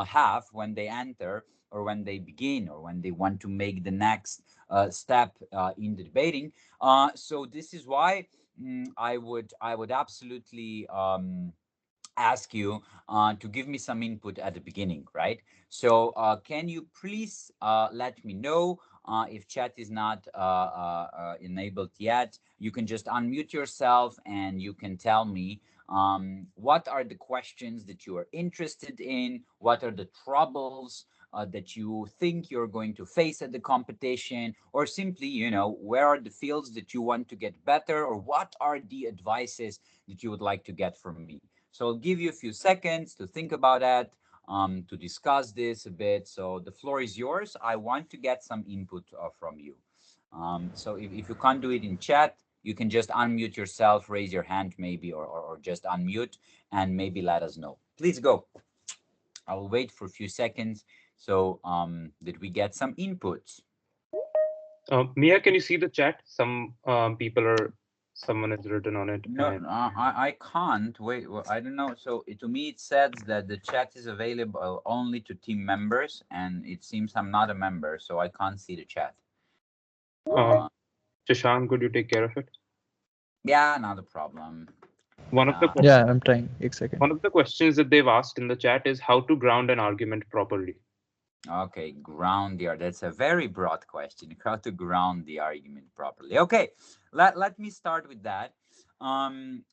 have when they enter, or when they begin, or when they want to make the next step in the debating. So this is why I would absolutely ask you to give me some input at the beginning, right? So can you please let me know if chat is not enabled yet? You can just unmute yourself and you can tell me what are the questions that you are interested in, what are the troubles that you think you're going to face at the competition, or simply, where are the fields that you want to get better, or what are the advices that you would like to get from me. So I'll give you a few seconds to think about that, to discuss this a bit. So the floor is yours. I want to get some input from you. So if you can't do it in chat, you can just unmute yourself, raise your hand maybe, or just unmute and maybe let us know. Please go. I'll wait for a few seconds so that we get some inputs. Mia, can you see the chat? Someone has written on it. No, And I can't. Wait, well, I don't know. So to me, it says that the chat is available only to team members, and it seems I'm not a member, so I can't see the chat. uh, Uh, Shashank, could you take care of it? yeah, not a problem. One of the Uh, que- Yeah, I'm trying. One second. one of the questions that they've asked in the chat is how to ground an argument properly. okay, ground the That's a very broad question. How to ground the argument properly? Okay, let me start with that.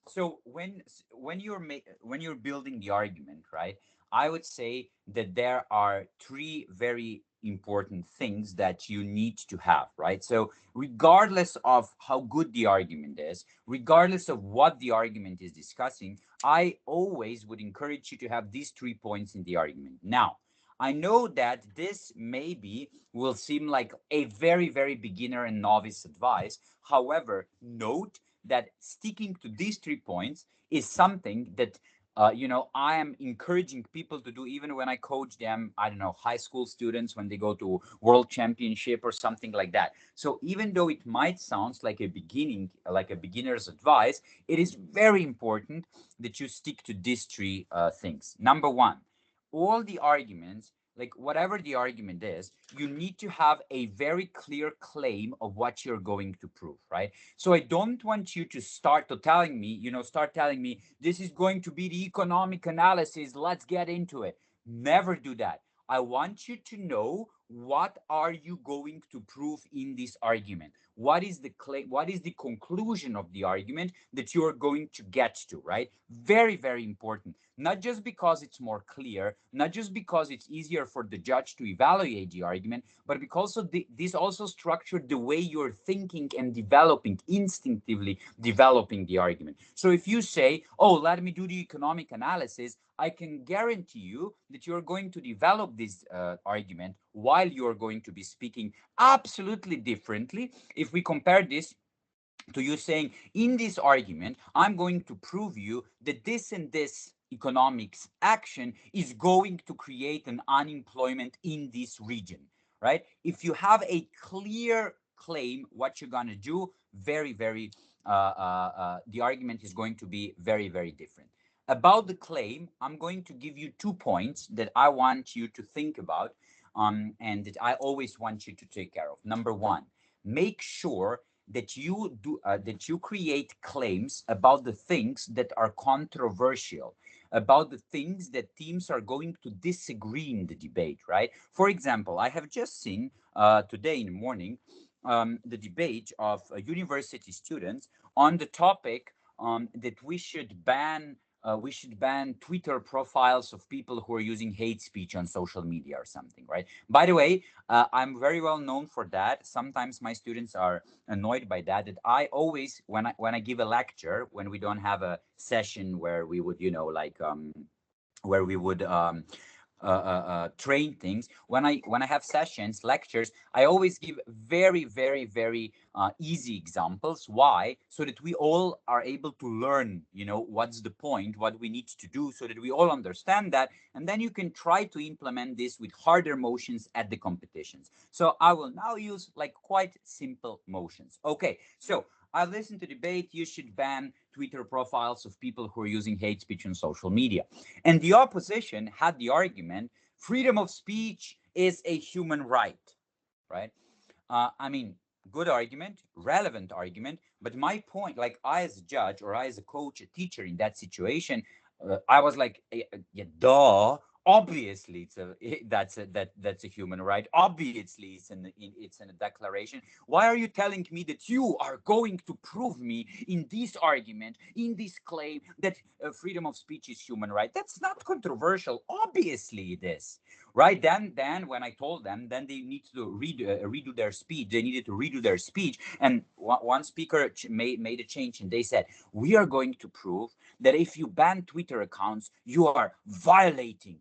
So when you're building the argument, right? I would say that there are three very important things that you need to have, right? So regardless of how good the argument is, regardless of what the argument is discussing, I always would encourage you to have these 3 points in the argument. Now, I know that this maybe will seem like a very, very beginner and novice advice. However, note that sticking to these 3 points is something that I am encouraging people to do even when I coach them. I don't know, high school students when they go to world championship or something like that. So even though it might sound like a beginner's advice, it is very important that you stick to these three things. Number one, all the arguments, like whatever the argument is, you need to have a very clear claim of what you're going to prove, right? So I don't want you to start telling me this is going to be the economic analysis, let's get into it. Never do that. I want you to know what are you going to prove in this argument. What is the claim, what is the conclusion of the argument that you're going to get to, right? Very, very important. Not just because it's more clear, not just because it's easier for the judge to evaluate the argument, but because of this also structured the way you're thinking and developing, instinctively developing the argument. So if you say, oh, let me do the economic analysis, I can guarantee you that you're going to develop this argument while you're going to be speaking absolutely differently if we compare this to you saying, in this argument, I'm going to prove you that this and this economics action is going to create an unemployment in this region, right? If you have a clear claim what you're going to do, very, very, the argument is going to be very, very different. About the claim, I'm going to give you 2 points that I want you to think about, and that I always want you to take care of. Number one, make sure that you create claims about the things that are controversial, about the things that teams are going to disagree in the debate, right? For example, I have just seen today in the morning the debate of university students on the topic that we should ban Twitter profiles of people who are using hate speech on social media or something, right? By the way, I'm very well known for that. Sometimes my students are annoyed by that. That I always, when I give a lecture, when we don't have a session where we would, where we would train things, when I have sessions, lectures, I always give very, very, very easy examples. Why? So that we all are able to learn, what's the point, what we need to do, so that we all understand that, and then you can try to implement this with harder motions at the competitions. So I will now use like quite simple motions. Okay, so I listened to debate, you should ban Twitter profiles of people who are using hate speech on social media. And the opposition had the argument, freedom of speech is a human right, right? I mean, good argument, relevant argument. But my point, like I as a judge or I as a coach, a teacher in that situation, I was like, yeah, duh. Obviously, that's a human right. Obviously, it's in a declaration. Why are you telling me that you are going to prove me in this argument, in this claim that freedom of speech is human right? That's not controversial. Obviously, it is, right? Then when I told them, then they need to redo their speech. They needed to redo their speech, and one speaker made a change, and they said, we are going to prove that if you ban Twitter accounts, you are violating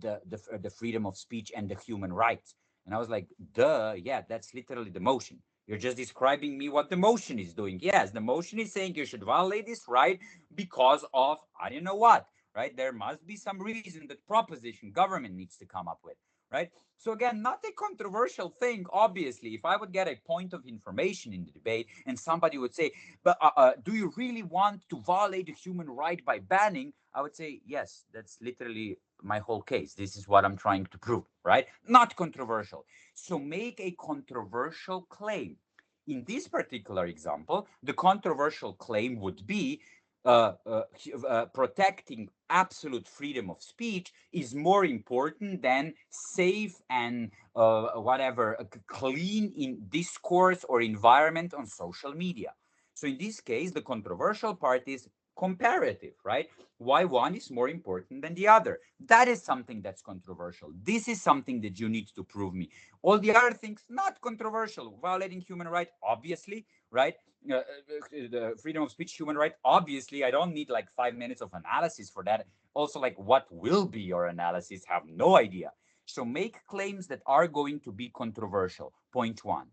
the freedom of speech and the human rights. And I was like, duh, yeah, that's literally the motion. You're just describing me what the motion is doing. Yes, the motion is saying you should violate this right because of I don't know what, right? There must be some reason that proposition government needs to come up with, right? So again, not a controversial thing. Obviously, if I would get a point of information in the debate and somebody would say, but do you really want to violate the human right by banning? I would say, yes, that's literally my whole case. This is what I'm trying to prove, right? Not controversial. So make a controversial claim. In this particular example, the controversial claim would be protecting absolute freedom of speech is more important than safe and whatever clean in discourse or environment on social media. So in this case, the controversial part is comparative, right? Why one is more important than the other. That is something that's controversial. This is something that you need to prove me. All the other things, not controversial. Violating human right, obviously, right? The freedom of speech, human right, obviously. I don't need like 5 minutes of analysis for that. Also, like, what will be your analysis? Have no idea. So make claims that are going to be controversial. Point one.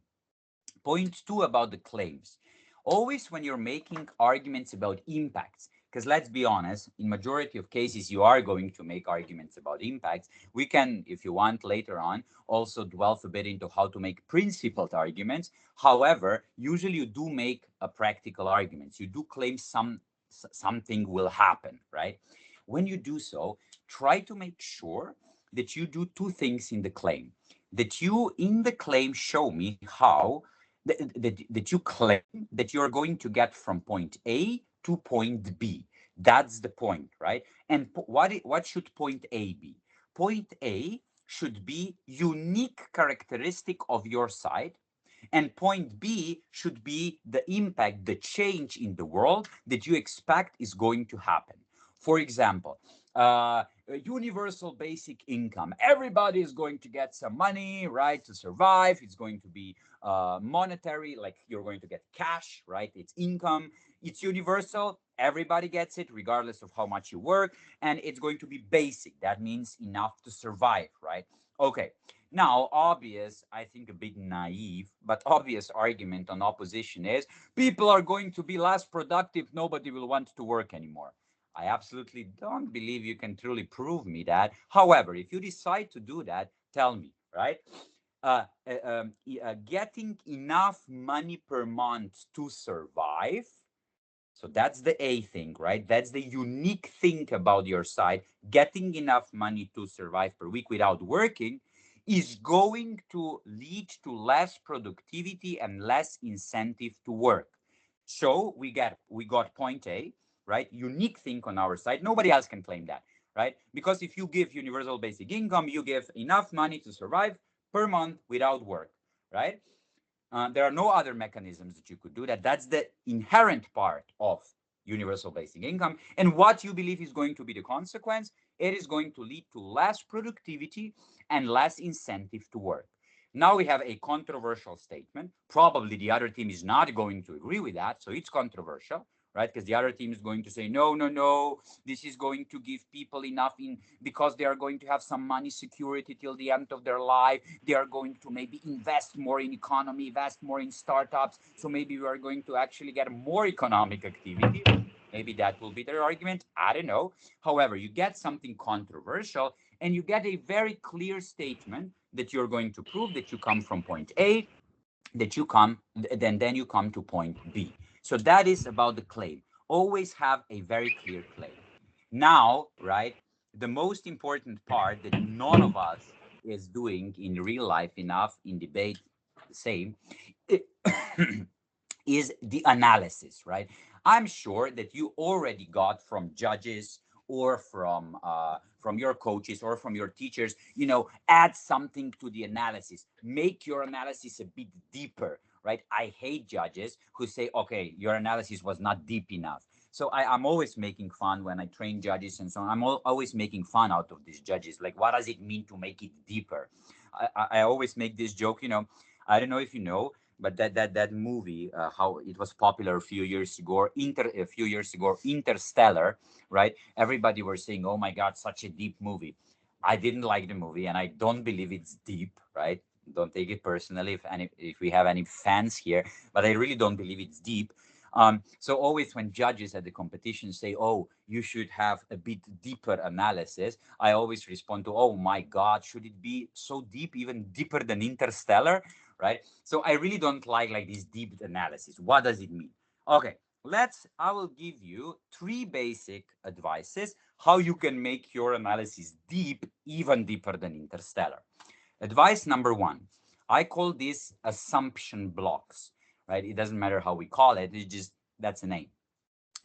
Point two about the claims. Always when you're making arguments about impacts, because let's be honest, in majority of cases, you are going to make arguments about impacts. We can, if you want later on, also delve a bit into how to make principled arguments. However, usually you do make a practical arguments. You do claim something will happen, right? When you do so, try to make sure that you do two things in the claim. That you in the claim show me how that you claim that you're going to get from point A to point B. That's the point, right? And what should point A be? Point A should be unique characteristic of your side, and point B should be the impact, the change in the world that you expect is going to happen. For example, universal basic income. Everybody is going to get some money, right, to survive. It's going to be monetary, like you're going to get cash, right? It's income. It's universal. Everybody gets it, regardless of how much you work. And it's going to be basic. That means enough to survive, right? Okay. Now, obvious, I think a bit naive, but obvious argument on opposition is people are going to be less productive. Nobody will want to work anymore. I absolutely don't believe you can truly prove me that. However, if you decide to do that, tell me, right? Getting enough money per month to survive. So that's the A thing, right? That's the unique thing about your side. Getting enough money to survive per week without working is going to lead to less productivity and less incentive to work. So we got point A, right? Unique thing on our side. Nobody else can claim that, right? Because if you give universal basic income, you give enough money to survive per month without work, right? There are no other mechanisms that you could do that. That's the inherent part of universal basic income. And what you believe is going to be the consequence, it is going to lead to less productivity and less incentive to work. Now we have a controversial statement. Probably the other team is not going to agree with that, so it's controversial, right? Because the other team is going to say, no, no, no, this is going to give people enough in because they are going to have some money security till the end of their life. They are going to maybe invest more in economy, invest more in startups. So maybe we are going to actually get more economic activity. Maybe that will be their argument. I don't know. However, you get something controversial and you get a very clear statement that you're going to prove that you come from point A, that you come, then you come to point B. So that is about the claim. Always have a very clear claim. Now, right, the most important part that none of us is doing in real life enough, in debate the same, is the analysis, right? I'm sure that you already got from judges or from your coaches or from your teachers, add something to the analysis, make your analysis a bit deeper, right? I hate judges who say, okay, your analysis was not deep enough. So I'm always making fun when I train judges and so on. Always making fun out of these judges. Like, what does it mean to make it deeper? I always make this joke, I don't know if you know, but that movie, how it was popular a few years ago, Interstellar, right? Everybody were saying, "Oh my God, such a deep movie." I didn't like the movie, and I don't believe it's deep, right? Don't take it personally if we have any fans here, but I really don't believe it's deep. So always when judges at the competition say, "Oh, you should have a bit deeper analysis," I always respond to, "Oh my God, should it be so deep, even deeper than Interstellar?" Right? So I really don't like this deep analysis. What does it mean? Okay, I will give you three basic advices how you can make your analysis deep, even deeper than Interstellar. Advice number one, I call this assumption blocks, right? It doesn't matter how we call it, that's a name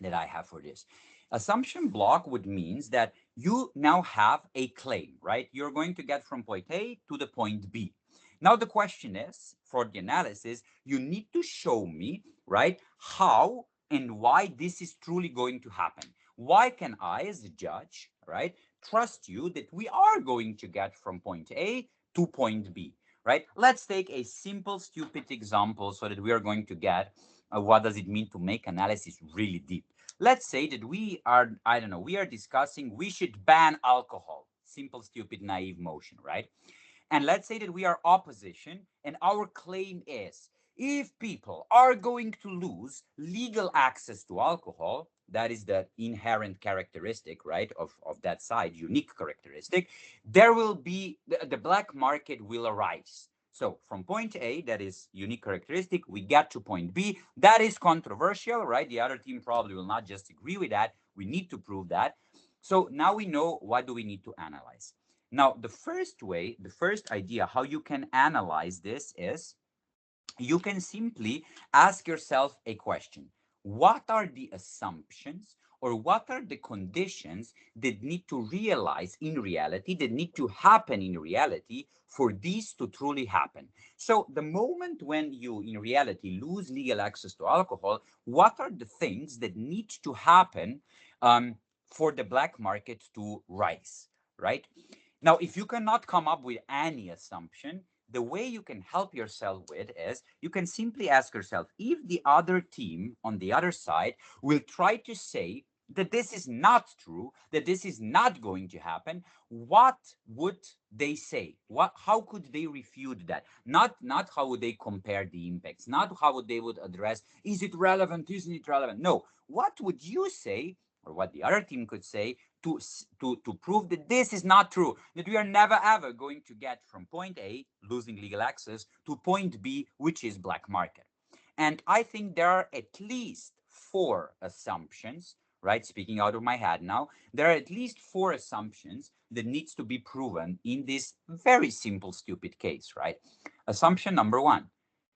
that I have for this. Assumption block would means that you now have a claim, right? You're going to get from point A to the point B. Now the question is, for the analysis, you need to show me, right, how and why this is truly going to happen. Why can I, as a judge, right, trust you that we are going to get from point A to point B, right? Let's take a simple, stupid example so that we are going to get what does it mean to make analysis really deep. Let's say that we are, I don't know, we are discussing we should ban alcohol. Simple, stupid, naive motion, right? And let's say that we are opposition, and our claim is if people are going to lose legal access to alcohol, that is the inherent characteristic, right, of that side, unique characteristic, there will be the black market will arise. So from point A, that is unique characteristic, we get to point B. That is controversial, right? The other team probably will not just agree with that. We need to prove that. So now we know what do we need to analyze. Now, the first idea how you can analyze this is you can simply ask yourself a question. What are the assumptions or what are the conditions that need to realize in reality, that need to happen in reality for these to truly happen? So, the moment when you in reality lose legal access to alcohol, what are the things that need to happen for the black market to rise, right? Now, if you cannot come up with any assumption, the way you can help yourself with is you can simply ask yourself if the other team on the other side will try to say that this is not true, that this is not going to happen, what would they say? How could they refute that? Not how would they compare the impacts, not how would they would address, is it relevant, isn't it relevant? No, what would you say, or what the other team could say to prove that this is not true, that we are never ever going to get from point A, losing legal access, to point B, which is black market. And I think there are at least four assumptions, right? Speaking out of my head now, there are at least four assumptions that needs to be proven in this very simple, stupid case, right? Assumption number one,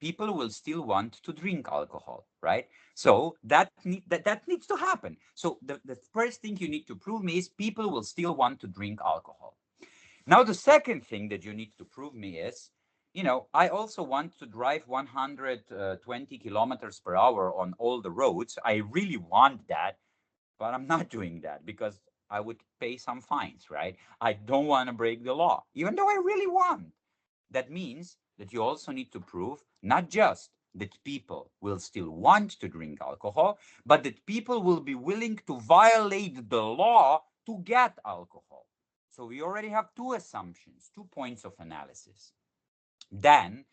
people will still want to drink alcohol, right? So that needs to happen. So the first thing you need to prove me is people will still want to drink alcohol. Now the second thing that you need to prove me is, I also want to drive 120 kilometers per hour on all the roads. I really want that, but I'm not doing that because I would pay some fines, right? I don't want to break the law, even though I really want. That means that you also need to prove not just that people will still want to drink alcohol, but that people will be willing to violate the law to get alcohol. So we already have two assumptions, 2 points of analysis. Then,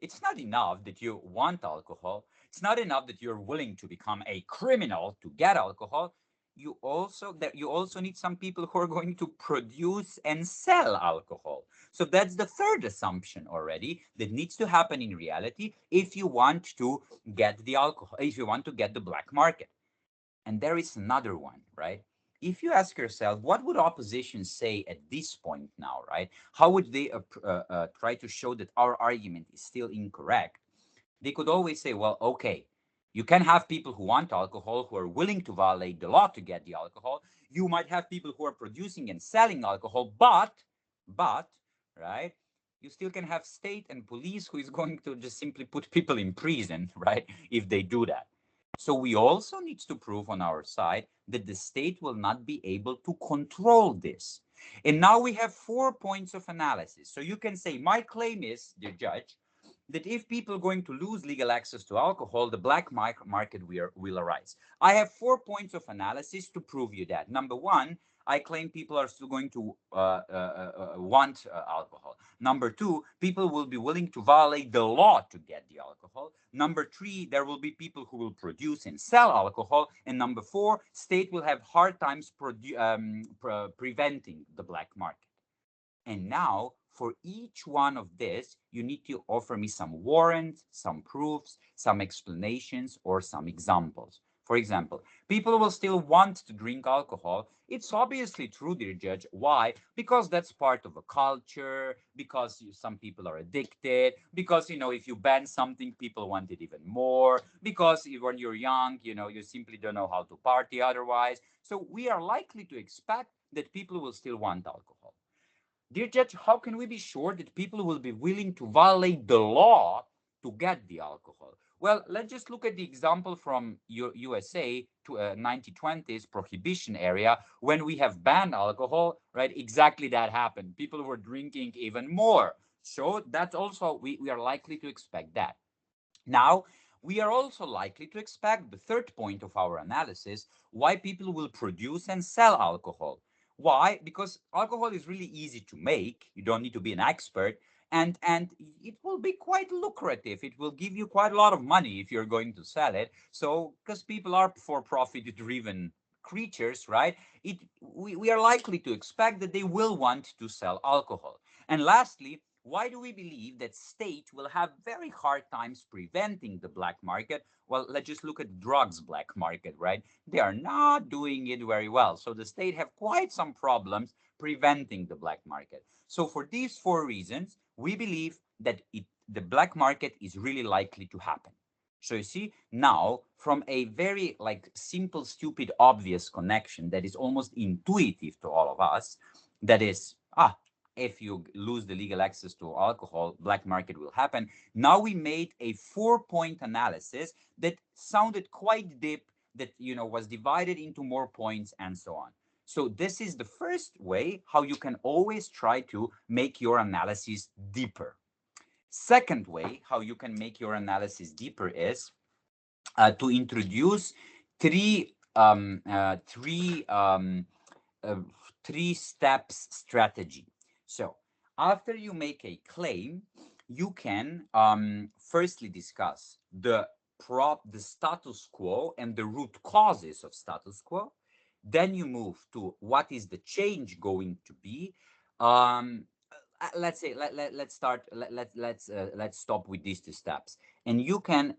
it's not enough that you want alcohol. It's not enough that you're willing to become a criminal to get alcohol. You also need some people who are going to produce and sell alcohol. So that's the third assumption already that needs to happen in reality if you want to get the alcohol, if you want to get the black market. And there is another one, right? If you ask yourself, what would opposition say at this point now, right? How would they try to show that our argument is still incorrect? They could always say, well, okay, you can have people who want alcohol, who are willing to violate the law to get the alcohol. You might have people who are producing and selling alcohol, but, right? You still can have state and police who is going to just simply put people in prison, right? If they do that. So we also need to prove on our side that the state will not be able to control this. And now we have 4 points of analysis. So you can say, my claim is, dear judge, that if people are going to lose legal access to alcohol, the black market will arise. I have 4 points of analysis to prove you that. Number one, I claim people are still going to want alcohol. Number two, people will be willing to violate the law to get the alcohol. Number three, there will be people who will produce and sell alcohol. And number four, state will have hard times preventing the black market. And now, for each one of this, you need to offer me some warrants, some proofs, some explanations, or some examples. For example, people will still want to drink alcohol. It's obviously true, dear judge. Why? Because that's part of a culture, because some people are addicted, because, if you ban something, people want it even more, because when you're young, you simply don't know how to party otherwise. So we are likely to expect that people will still want alcohol. Dear judge, how can we be sure that people will be willing to violate the law to get the alcohol? Well, let's just look at the example from USA to 1920s prohibition area when we have banned alcohol, right? Exactly that happened. People were drinking even more. So that's also, we are likely to expect that. Now, we are also likely to expect the third point of our analysis, why people will produce and sell alcohol. Why? Because alcohol is really easy to make. You don't need to be an expert. And it will be quite lucrative. It will give you quite a lot of money if you're going to sell it. So, because people are for profit driven creatures, right? We are likely to expect that they will want to sell alcohol. And lastly, why do we believe that state will have very hard times preventing the black market? Well, let's just look at drugs black market, right? They are not doing it very well. So the state have quite some problems preventing the black market. So for these four reasons, we believe that the black market is really likely to happen. So you see, now from a very simple, stupid, obvious connection that is almost intuitive to all of us, that is, if you lose the legal access to alcohol, black market will happen. Now we made a 4-point analysis that sounded quite deep, that was divided into more points and so on. So this is the first way how you can always try to make your analysis deeper. Second way how you can make your analysis deeper is to introduce three steps strategy. So after you make a claim, you can firstly discuss the status quo and the root causes of status quo. Then you move to what is the change going to be. Let's say let's start let's stop with these two steps, and you can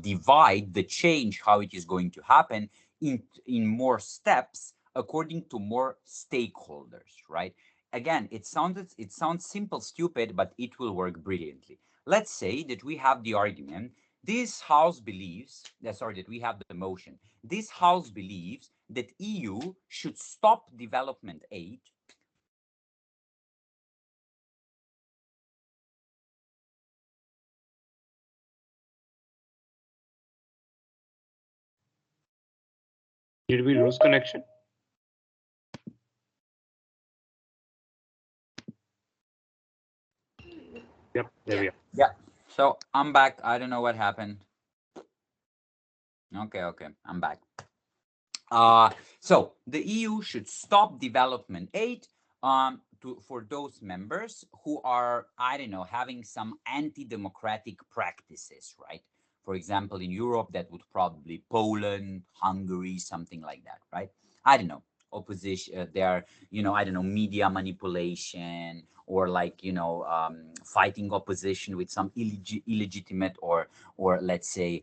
divide the change, how it is going to happen, in more steps according to more stakeholders, right? Again, it sounds simple, stupid, but it will work brilliantly. Let's say that we have the argument, this house believes that we have the motion, this house believes that EU should stop development aid. Did we lose connection? Yep, there we are. Yeah. So I'm back. I don't know what happened. Okay, I'm back. So the EU should stop development aid for those members who are, I don't know, having some anti-democratic practices, right? For example, in Europe, that would probably Poland, Hungary, something like that, right? I don't know. opposition, their, I don't know, media manipulation, or like, fighting opposition with some illegitimate, or let's say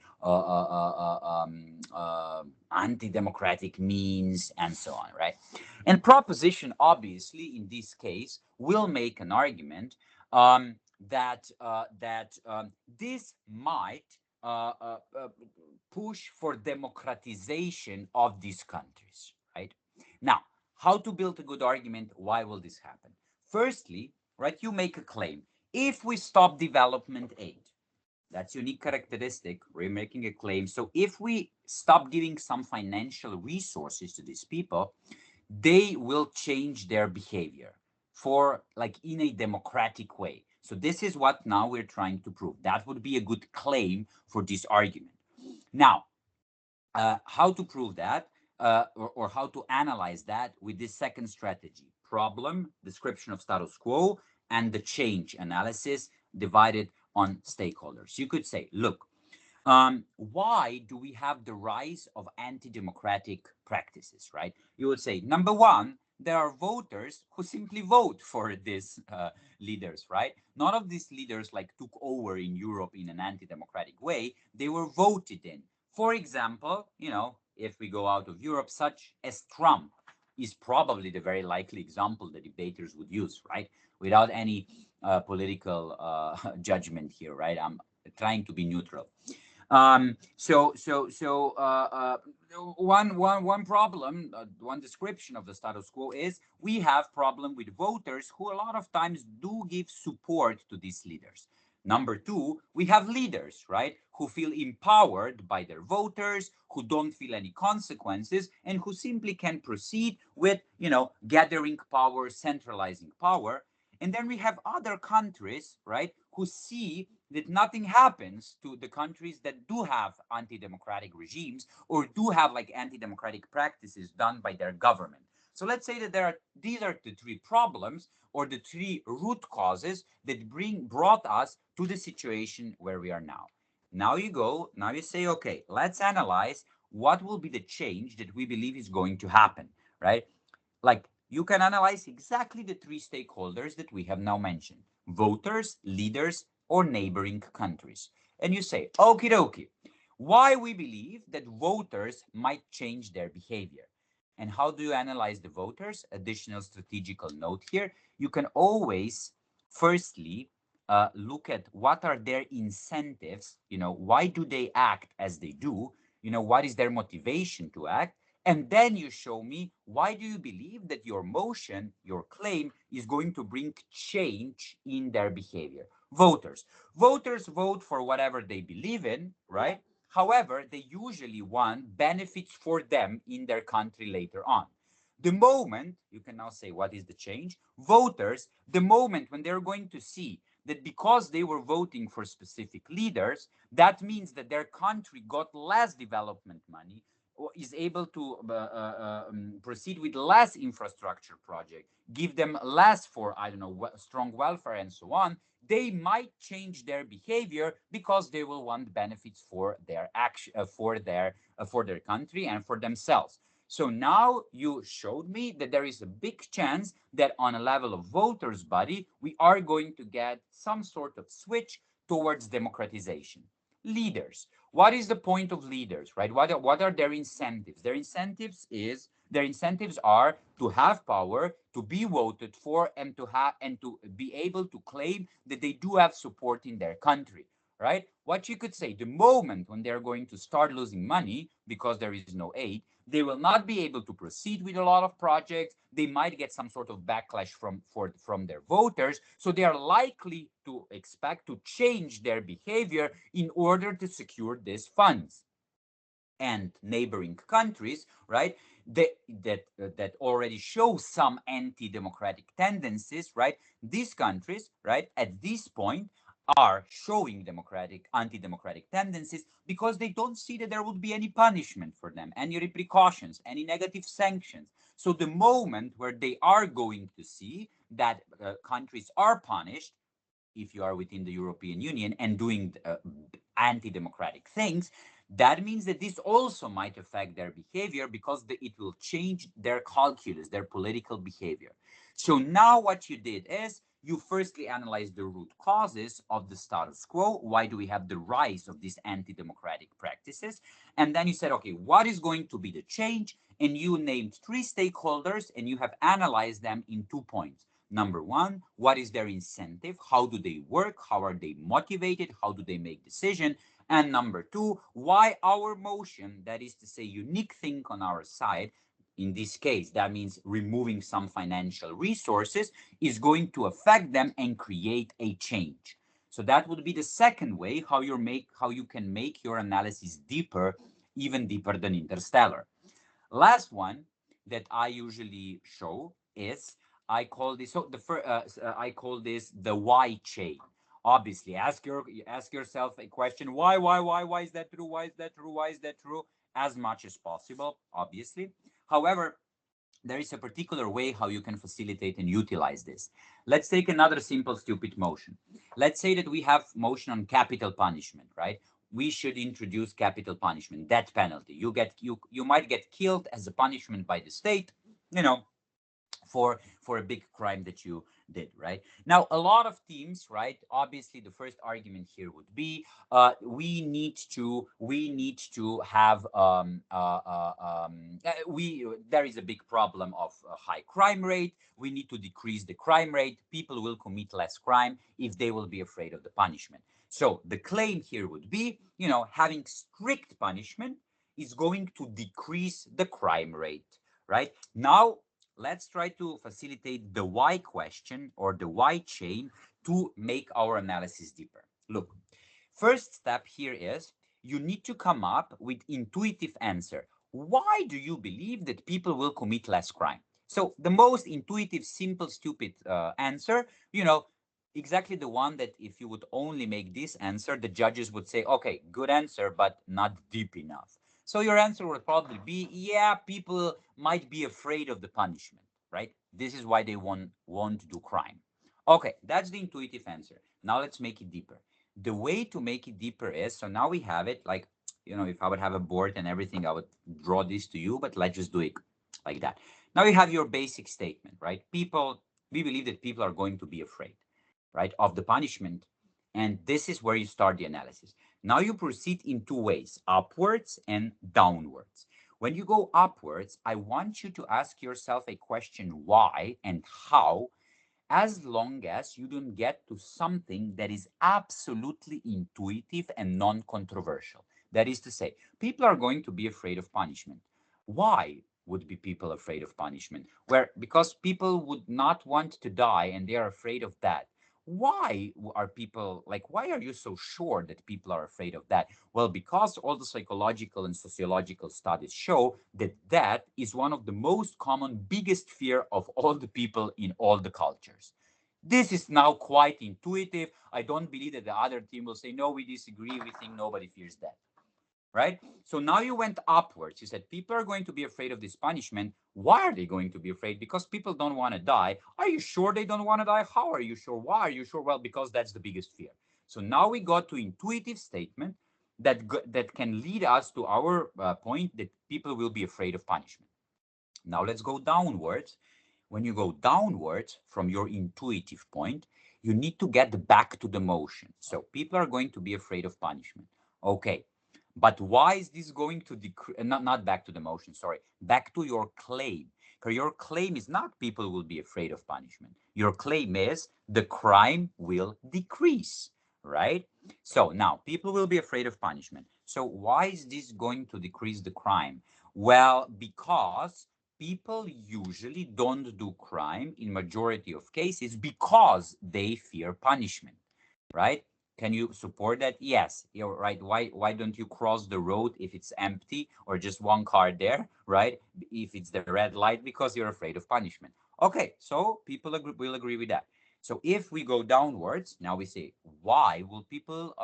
anti-democratic means, and so on, right? And proposition, obviously, in this case, will make an argument that this might uh, uh, uh, push for democratization of these countries, right? Now, how to build a good argument? Why will this happen? Firstly, right, you make a claim. If we stop development aid, that's unique characteristic. We're making a claim. So if we stop giving some financial resources to these people, they will change their behavior for like in a democratic way. So this is what now we're trying to prove. That would be a good claim for this argument. Now, how to prove that, or how to analyze that with this second strategy: problem, description of status quo, and the change analysis divided on stakeholders. You could say, look, why do we have the rise of anti-democratic practices, right? You would say, number one, there are voters who simply vote for these leaders, right? None of these leaders like took over in Europe in an anti-democratic way. They were voted in. For example, if we go out of Europe, such as Trump is probably the very likely example the debaters would use, right? Without any political judgment here, right? I'm trying to be neutral. One problem, one description of the status quo is we have problem with voters who a lot of times do give support to these leaders. Number two, we have leaders, right, who feel empowered by their voters, who don't feel any consequences, and who simply can proceed with, gathering power, centralizing power. And then we have other countries, right, who see that nothing happens to the countries that do have anti-democratic regimes or do have like anti-democratic practices done by their government. So let's say that these are the three problems or the three root causes that brought us to the situation where we are now. Now you say, okay, let's analyze what will be the change that we believe is going to happen, right? Like, you can analyze exactly the three stakeholders that we have now mentioned: voters, leaders, or neighboring countries. And you say, okie dokie, why we believe that voters might change their behavior. And how do you analyze the voters? Additional strategical note here. You can always, firstly, look at what are their incentives. Why do they act as they do? What is their motivation to act? And then you show me, why do you believe that your motion, your claim, is going to bring change in their behavior? Voters vote for whatever they believe in, right? However, they usually want benefits for them in their country later on. The moment, you can now say, what is the change? Voters, the moment when they're going to see that because they were voting for specific leaders, that means that their country got less development money, or is able to proceed with less infrastructure project, give them less for, I don't know, strong welfare and so on, they might change their behavior because they will want benefits for their action, for their country and for themselves. So now you showed me that there is a big chance that on a level of voters' body, we are going to get some sort of switch towards democratization. Leaders. What is the point of leaders, right? What are their incentives? Their incentives are to have power, to be voted for, and to be able to claim that they do have support in their country, right? What you could say, the moment when they're going to start losing money because there is no aid, they will not be able to proceed with a lot of projects. They might get some sort of backlash from their voters. So they are likely to expect to change their behavior in order to secure these funds. And neighboring countries, right, that already show some anti-democratic tendencies, right? These countries, right, at this point are showing anti-democratic tendencies because they don't see that there would be any punishment for them, any repercussions, any negative sanctions. So the moment where they are going to see that countries are punished, if you are within the European Union and doing anti-democratic things, That means that this also might affect their behavior because it will change their calculus, their political behavior. So now what you did is you firstly analyzed the root causes of the status quo. Why do we have the rise of these anti-democratic practices? And then you said, okay, what is going to be the change? And you named three stakeholders and you have analyzed them in 2 points. Number one, what is their incentive? How do they work? How are they motivated? How do they make decisions? And number two, why our motion, that is to say, unique thing on our side, in this case, that means removing some financial resources, is going to affect them and create a change. So that would be the second way how you can make your analysis deeper, even deeper than interstellar. Last one that I usually show is I call this so the first I call this the why chain. Obviously, ask yourself a question: why is that true? Why is that true? Why is that true? As much as possible, obviously. However, there is a particular way how you can facilitate and utilize this. Let's take another simple, stupid motion. Let's say that we have motion on capital punishment, right? We should introduce capital punishment, death penalty. You might get killed as a punishment by the state, you know, for a big crime that you did, right? Now a lot of teams, right, obviously the first argument here would be we need to have we there is a big problem of high crime rate. We need to decrease the crime rate. People will commit less crime if they will be afraid of the punishment. So the claim here would be, having strict punishment is going to decrease the crime rate, right? Now let's try to facilitate the why question or the why chain to make our analysis deeper. Look, first step here is you need to come up with intuitive answer. Why do you believe that people will commit less crime? So the most intuitive, simple, stupid answer, exactly the one that if you would only make this answer, the judges would say, okay, good answer, but not deep enough. So your answer would probably be, yeah, people might be afraid of the punishment, right? This is why they won't do crime. Okay, that's the intuitive answer. Now let's make it deeper. The way to make it deeper is, so now we have it like, if I would have a board and everything, I would draw this to you, but let's just do it like that. Now you have your basic statement, right? We believe that people are going to be afraid, right, of the punishment. And this is where you start the analysis. Now you proceed in two ways, upwards and downwards. When you go upwards, I want you to ask yourself a question, why and how, as long as you don't get to something that is absolutely intuitive and non-controversial. That is to say, people are going to be afraid of punishment. Why would be people afraid of punishment? Because people would not want to die and they are afraid of that. Why are people like, why are you so sure that people are afraid of that? Well, because all the psychological and sociological studies show that that is one of the most common, biggest fear of all the people in all the cultures. This is now quite intuitive. I don't believe that the other team will say, no, we disagree. We think nobody fears that, right? So now you went upwards. You said people are going to be afraid of this punishment. Why are they going to be afraid? Because people don't want to die. Are you sure they don't want to die? How are you sure? Why are you sure? Well, because that's the biggest fear. So now we got to intuitive statement that can lead us to our point that people will be afraid of punishment. Now let's go downwards. When you go downwards from your intuitive point, you need to get back to the motion. So people are going to be afraid of punishment. Okay, but why is this going to decrease? Not back to the motion, sorry, back to your claim. Because your claim is not people will be afraid of punishment. Your claim is the crime will decrease, right? So now people will be afraid of punishment. So why is this going to decrease the crime? Well, because people usually don't do crime in majority of cases because they fear punishment, right? Can you support that? Yes, you're right. Why don't you cross the road if it's empty or just one car there, right? If it's the red light, because you're afraid of punishment. Okay, so people will agree with that. So if we go downwards, now we say, why will people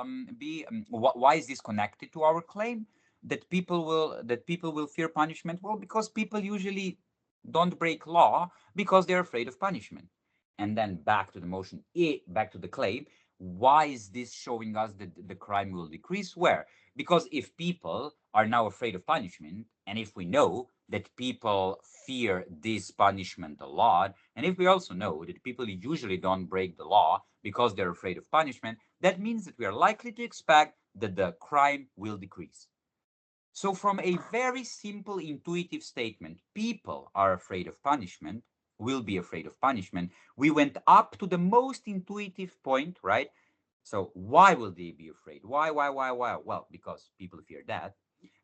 why is this connected to our claim that people will fear punishment? Well, because people usually don't break law because they're afraid of punishment. And then back to the motion, back to the claim. Why is this showing us that the crime will decrease? Where? Because if people are now afraid of punishment, and if we know that people fear this punishment a lot, and if we also know that people usually don't break the law because they're afraid of punishment, that means that we are likely to expect that the crime will decrease. So, from a very simple intuitive statement, people are afraid of punishment, will be afraid of punishment, we went up to the most intuitive point, right? So, why will they be afraid? Why? Well, because people fear death.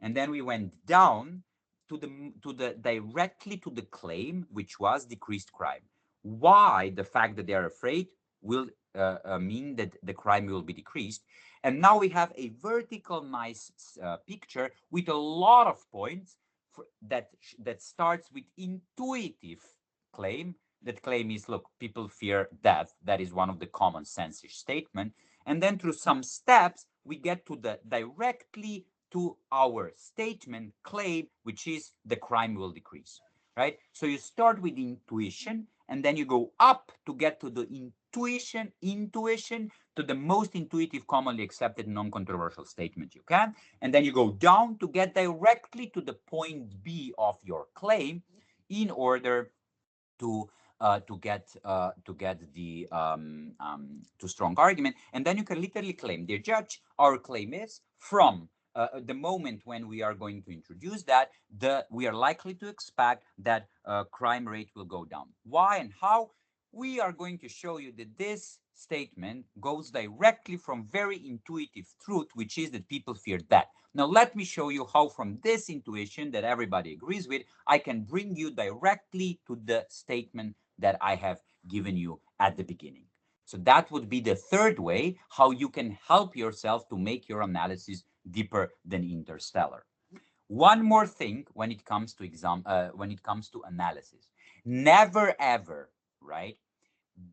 And then we went down to the directly to the claim, which was decreased crime. Why the fact that they are afraid will mean that the crime will be decreased. And now we have a vertical nice picture with a lot of points that starts with intuitive claim. That claim is, look, people fear death. That is one of the common sense statement. And then through some steps, we get to the directly to our statement claim, which is the crime will decrease, right? So you start with intuition, and then you go up to get to the intuition to the most intuitive, commonly accepted, non-controversial statement you can. And then you go down to get directly to the point B of your claim in order to get the to strong argument. And then you can literally claim, dear judge, our claim is from the moment when we are going to introduce that, we are likely to expect that crime rate will go down. Why and how? We are going to show you that this statement goes directly from very intuitive truth, which is that people fear death. Now, let me show you how from this intuition that everybody agrees with, I can bring you directly to the statement that I have given you at the beginning. So that would be the third way how you can help yourself to make your analysis deeper than interstellar. One more thing when it comes to when it comes to analysis, never ever, right,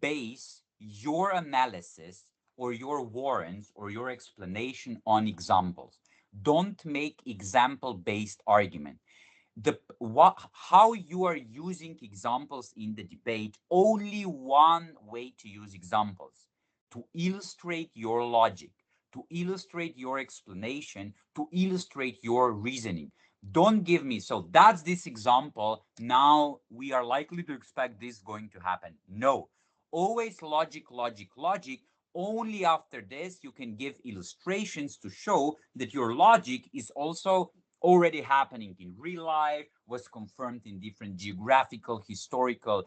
base your analysis or your warrants or your explanation on examples. Don't make example based argument. How you are using examples in the debate, only one way to use examples: to illustrate your logic, to illustrate your explanation, to illustrate your reasoning. Don't give me, so that's this example, now we are likely to expect this going to happen. No, always logic. Only after this you can give illustrations to show that your logic is also already happening in real life, was confirmed in different geographical, historical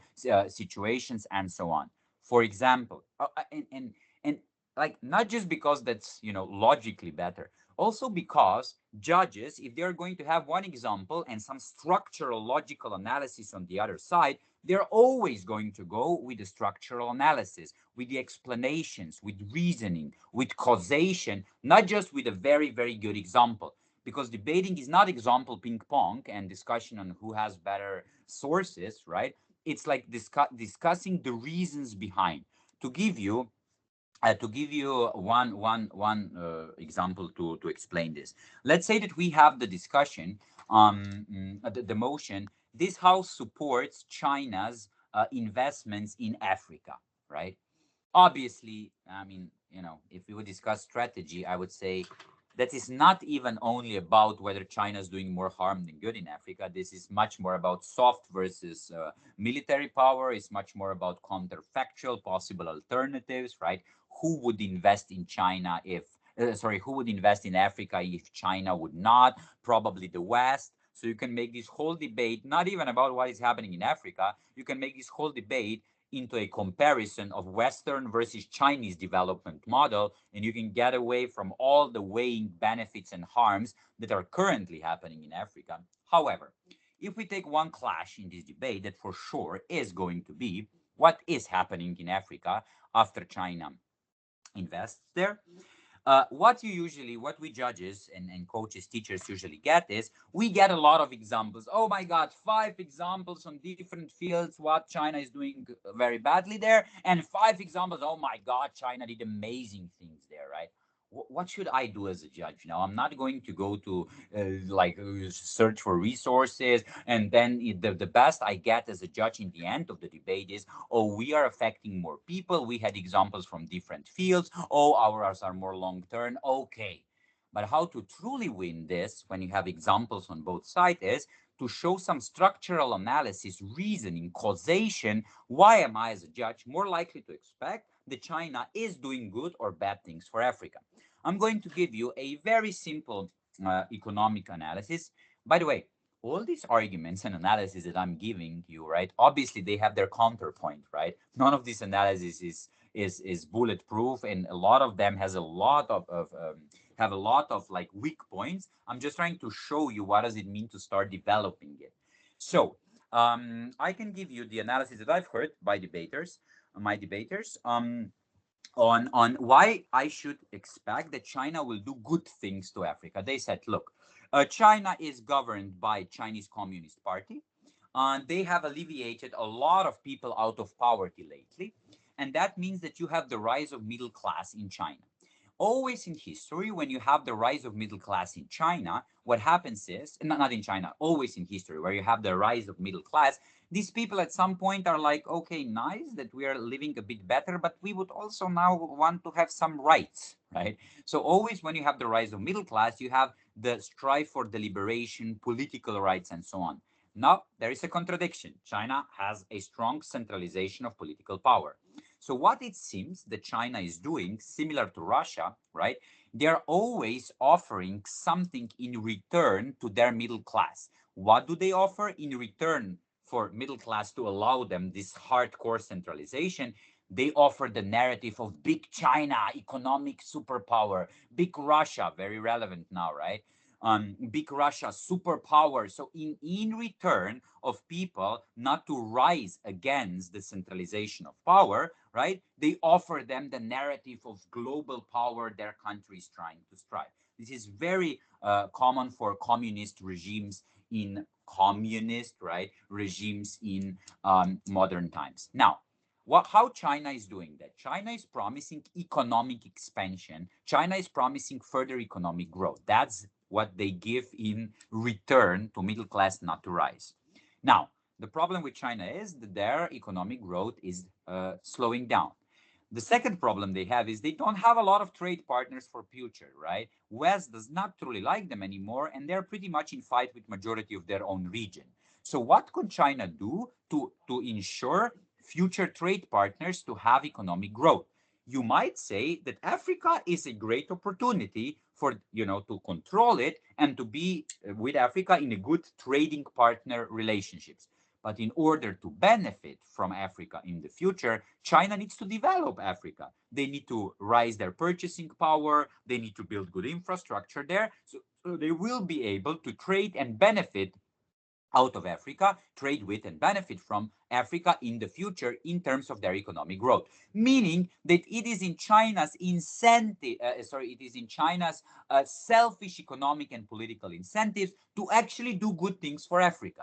situations, and so on. For example, and like, not just because that's, logically better, also because judges, if they're going to have one example and some structural logical analysis on the other side, they're always going to go with the structural analysis, with the explanations, with reasoning, with causation, not just with a very, very good example. Because debating is not example ping pong and discussion on who has better sources, right? It's like discussing the reasons behind. To give you one example to explain this. Let's say that we have the discussion, the motion. This house supports China's investments in Africa, right? Obviously, I mean, if we would discuss strategy, I would say that is not even only about whether China is doing more harm than good in Africa. This is much more about soft versus military power. It's much more about counterfactual possible alternatives, right? Who would invest in China if, who would invest in Africa if China would not? Probably the West. So you can make this whole debate not even about what is happening in Africa. You can make this whole debate into a comparison of Western versus Chinese development model, and you can get away from all the weighing benefits and harms that are currently happening in Africa. However, if we take one clash in this debate that for sure is going to be what is happening in Africa after China invests there, what we judges and coaches, teachers usually get is, we get a lot of examples. Oh my God, 5 examples on different fields what China is doing very badly there, and 5 examples. Oh my God, China did amazing things there, right? what should I do as a judge now? I'm not going to go to search for resources, and then the best I get as a judge in the end of the debate is, oh, we are affecting more people. We had examples from different fields. Oh, ours are more long term. Okay. But how to truly win this when you have examples on both sides is to show some structural analysis, reasoning, causation. Why am I, as a judge, more likely to expect that China is doing good or bad things for Africa? I'm going to give you a very simple economic analysis. By the way, all these arguments and analysis that I'm giving you, right? Obviously, they have their counterpoint, right? None of this analysis is bulletproof, and a lot of them has a lot of have a lot of like weak points. I'm just trying to show you what does it mean to start developing it. So I can give you the analysis that I've heard by debaters, my debaters. On why I should expect that China will do good things to Africa. They said, look, China is governed by Chinese Communist Party. They have alleviated a lot of people out of poverty lately, and that means that you have the rise of middle class in China. Always in history, when you have the rise of middle class in China, what happens is, not in China, always in history, where you have the rise of middle class, these people at some point are like, okay, nice that we are living a bit better, but we would also now want to have some rights, right? So always when you have the rise of middle class, you have the strive for deliberation, political rights, and so on. Now, there is a contradiction. China has a strong centralization of political power. So what it seems that China is doing, similar to Russia, right? They're always offering something in return to their middle class. What do they offer in return for middle class to allow them this hardcore centralization? They offer the narrative of big China, economic superpower, big Russia, very relevant now, right? Big Russia, superpower. So in return of people not to rise against the centralization of power, right? They offer them the narrative of global power their country is trying to strive. This is very common for communist regimes in communist, right, regimes in modern times. Now, how China is doing that? China is promising economic expansion. China is promising further economic growth. That's what they give in return to middle class not to rise. Now, the problem with China is that their economic growth is slowing down. The second problem they have is they don't have a lot of trade partners for future, right? West does not truly like them anymore, and they're pretty much in fight with majority of their own region. So what could China do to ensure future trade partners to have economic growth? You might say that Africa is a great opportunity for, to control it and to be with Africa in a good trading partner relationships. But in order to benefit from Africa in the future, China needs to develop Africa. They need to rise their purchasing power. They need to build good infrastructure there. So they will be able to trade and benefit out of Africa, trade with and benefit from Africa in the future in terms of their economic growth. Meaning that it is in China's incentive, it is in China's selfish economic and political incentives to actually do good things for Africa.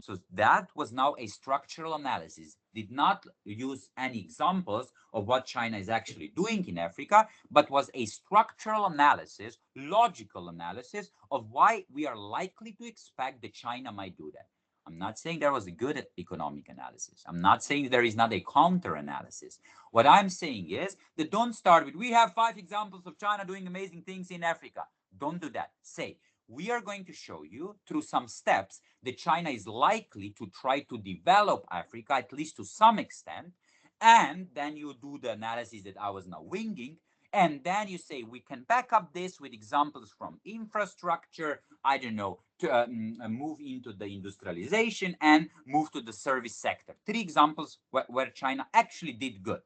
So that was now a structural analysis, did not use any examples of what China is actually doing in Africa, but was a structural analysis, logical analysis of why we are likely to expect that China might do that. I'm not saying there was a good economic analysis. I'm not saying there is not a counter analysis. What I'm saying is that don't start with, we have 5 examples of China doing amazing things in Africa. Don't do that. Say, we are going to show you through some steps that China is likely to try to develop Africa, at least to some extent. And then you do the analysis that I was now winging. And then you say, we can back up this with examples from infrastructure, I don't know, to move into the industrialization and move to the service sector. 3 examples where China actually did good.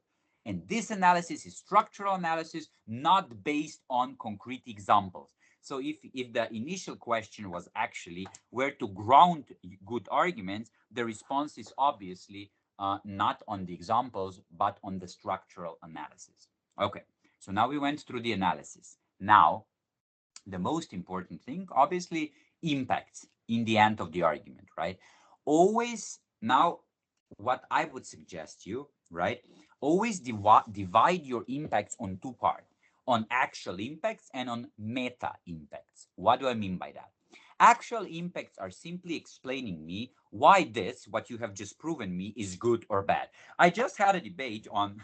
And this analysis is structural analysis, not based on concrete examples. So if the initial question was actually where to ground good arguments, the response is obviously not on the examples, but on the structural analysis. Okay, so now we went through the analysis. Now, the most important thing, obviously, impacts in the end of the argument, right? Always, now, what I would suggest you, right? Always divide your impacts on 2 parts. on actual impacts and on meta impacts. What do I mean by that? Actual impacts are simply explaining me why this, what you have just proven me, is good or bad. I just had a debate on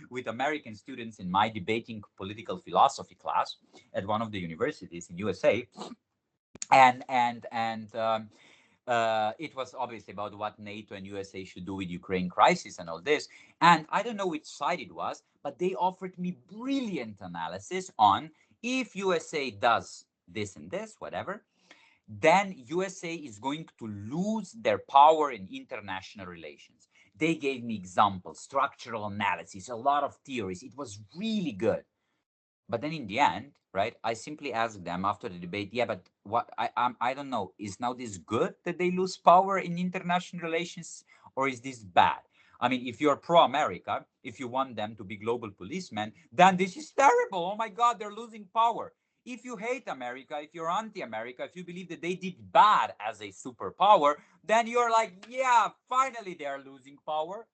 with American students in my debating political philosophy class at one of the universities in USA, and it was obviously about what NATO and USA should do with Ukraine crisis and all this. And I don't know which side it was, but they offered me brilliant analysis on if USA does this and this, whatever, then USA is going to lose their power in international relations. They gave me examples, structural analysis, a lot of theories. It was really good. But then in the end, right, I simply asked them after the debate, yeah, but what I don't know, is now this good that they lose power in international relations, or is this bad? I mean, if you're pro-America, if you want them to be global policemen, then this is terrible. Oh my God, they're losing power. If you hate America, if you're anti-America, if you believe that they did bad as a superpower, then you're like, yeah, finally they are losing power,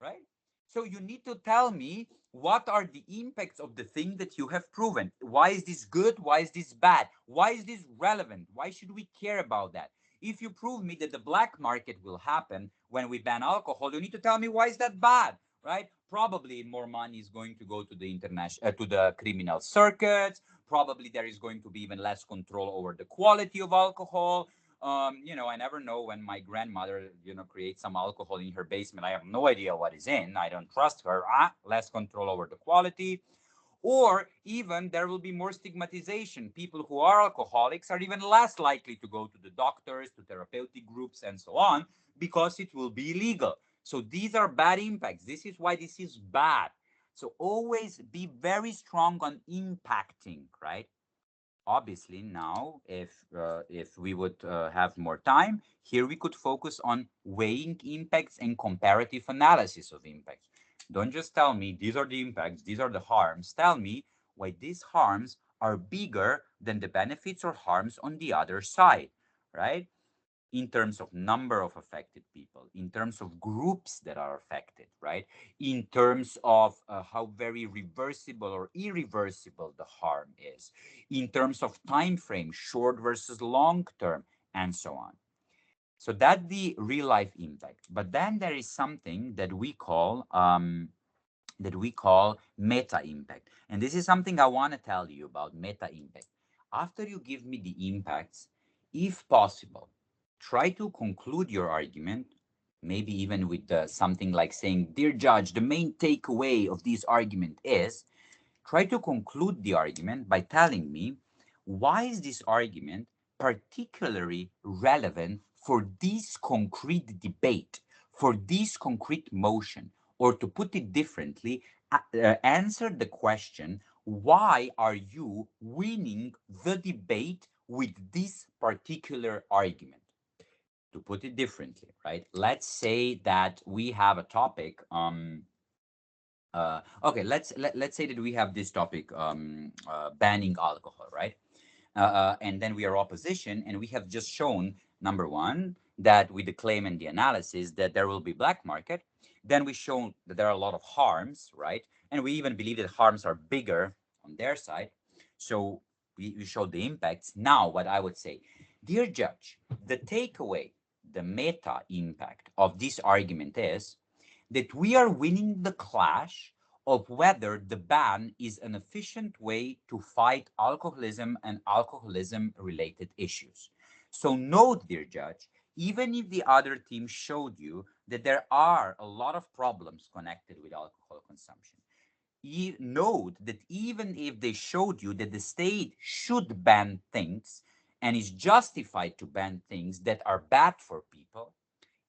right? So you need to tell me what are the impacts of the thing that you have proven. Why is this good? Why is this bad? Why is this relevant? Why should we care about that? If you prove me that the black market will happen when we ban alcohol, you need to tell me why is that bad, right? Probably more money is going to go to the international to the criminal circuits. Probably there is going to be even less control over the quality of alcohol. I never know when my grandmother, creates some alcohol in her basement. I have no idea what is in. I don't trust her. Less control over the quality. Or even there will be more stigmatization. People who are alcoholics are even less likely to go to the doctors, to therapeutic groups, and so on, because it will be illegal. So these are bad impacts. This is why this is bad. So always be very strong on impacting, right? Obviously now if we would have more time here, we could focus on weighing impacts and comparative analysis of impacts. Don't just tell me these are the impacts, these are the harms. Tell me why these harms are bigger than the benefits or harms on the other side, right? In terms of number of affected people, in terms of groups that are affected, right? In terms of how very reversible or irreversible the harm is, in terms of time frame, short versus long term, and so on. So that's the real life impact. But then there is something that we call meta impact, and this is something I want to tell you about meta impact. After you give me the impacts, if possible, try to conclude your argument, maybe even with something like saying, dear judge, the main takeaway of this argument is, try to conclude the argument by telling me why is this argument particularly relevant for this concrete debate, for this concrete motion, or to put it differently, answer the question, why are you winning the debate with this particular argument? To put it differently, right? Let's say that we have a topic. Okay, let's say that we have this topic, banning alcohol, right? And then we are opposition, and we have just shown, number one, that with the claim and the analysis that there will be black market. Then we shown that there are a lot of harms, right? And we even believe that harms are bigger on their side. So we showed the impacts. Now, what I would say, dear judge, the takeaway, the meta impact of this argument is that we are winning the clash of whether the ban is an efficient way to fight alcoholism and alcoholism related issues. So, note, dear judge, even if the other team showed you that there are a lot of problems connected with alcohol consumption, note that even if they showed you that the state should ban things and is justified to ban things that are bad for people,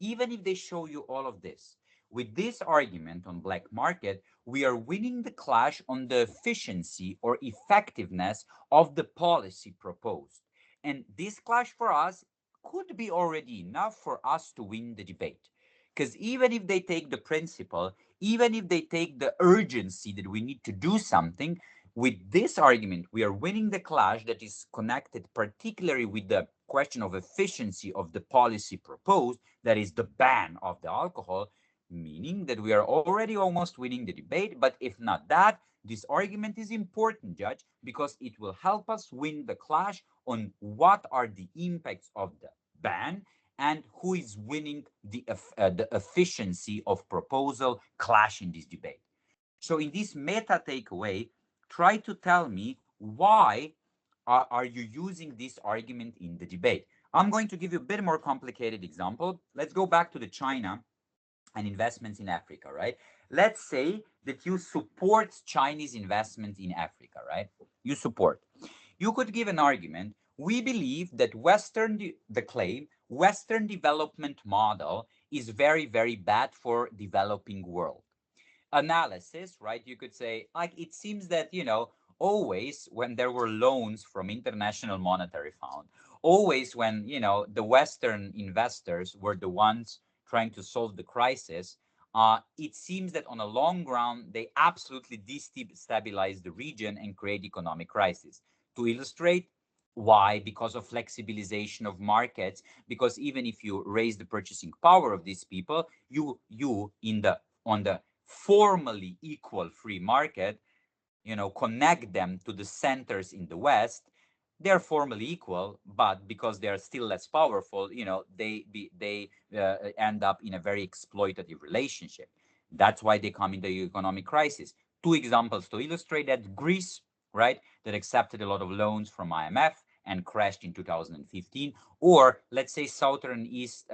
even if they show you all of this, with this argument on black market, we are winning the clash on the efficiency or effectiveness of the policy proposed. And this clash for us could be already enough for us to win the debate. Because even if they take the principle, even if they take the urgency that we need to do something, with this argument, we are winning the clash that is connected particularly with the question of efficiency of the policy proposed, that is the ban of the alcohol, meaning that we are already almost winning the debate. But if not that, This argument is important, Judge, because it will help us win the clash on what are the impacts of the ban and who is winning the efficiency of proposal clash in this debate. So in this meta takeaway, try to tell me why are you using this argument in the debate. I'm going to give you a bit more complicated example. Let's go back to the China and investments in Africa, right? Let's say that you support Chinese investment in Africa, right? You support. You could give an argument. We believe that the claim, Western development model is very, very bad for developing world. Analysis, right? You could say, like, it seems that, always when there were loans from International Monetary Fund, always when, the Western investors were the ones trying to solve the crisis, it seems that on a long run, they absolutely destabilize the region and create economic crisis. To illustrate, why? Because of flexibilization of markets, because even if you raise the purchasing power of these people, you in the on the formally equal free market, connect them to the centers in the West, they're formally equal, but because they are still less powerful, they end up in a very exploitative relationship. That's why they come in the economic crisis. Two examples to illustrate that: Greece, right, that accepted a lot of loans from IMF and crashed in 2015, or let's say Southeast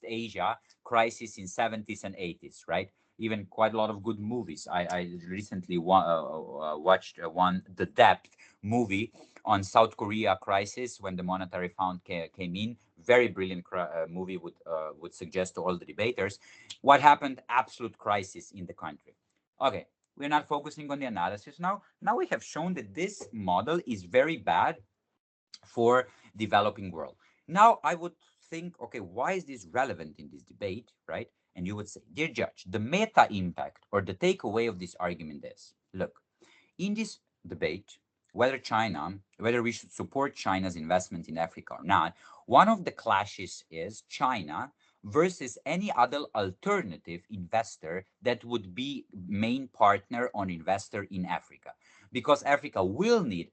Asia crisis in 70s and 80s, right? Even quite a lot of good movies. I recently watched one, The Depth movie on South Korea crisis when the monetary fund came in. Very brilliant movie, would suggest to all the debaters. What happened? Absolute crisis in the country. Okay, we're not focusing on the analysis now. Now we have shown that this model is very bad for developing world. Now I would think, okay, why is this relevant in this debate, right? And you would say, dear judge, the meta impact or the takeaway of this argument is, look, in this debate, whether we should support China's investment in Africa or not, one of the clashes is China versus any other alternative investor that would be main partner or investor in Africa. Because Africa will need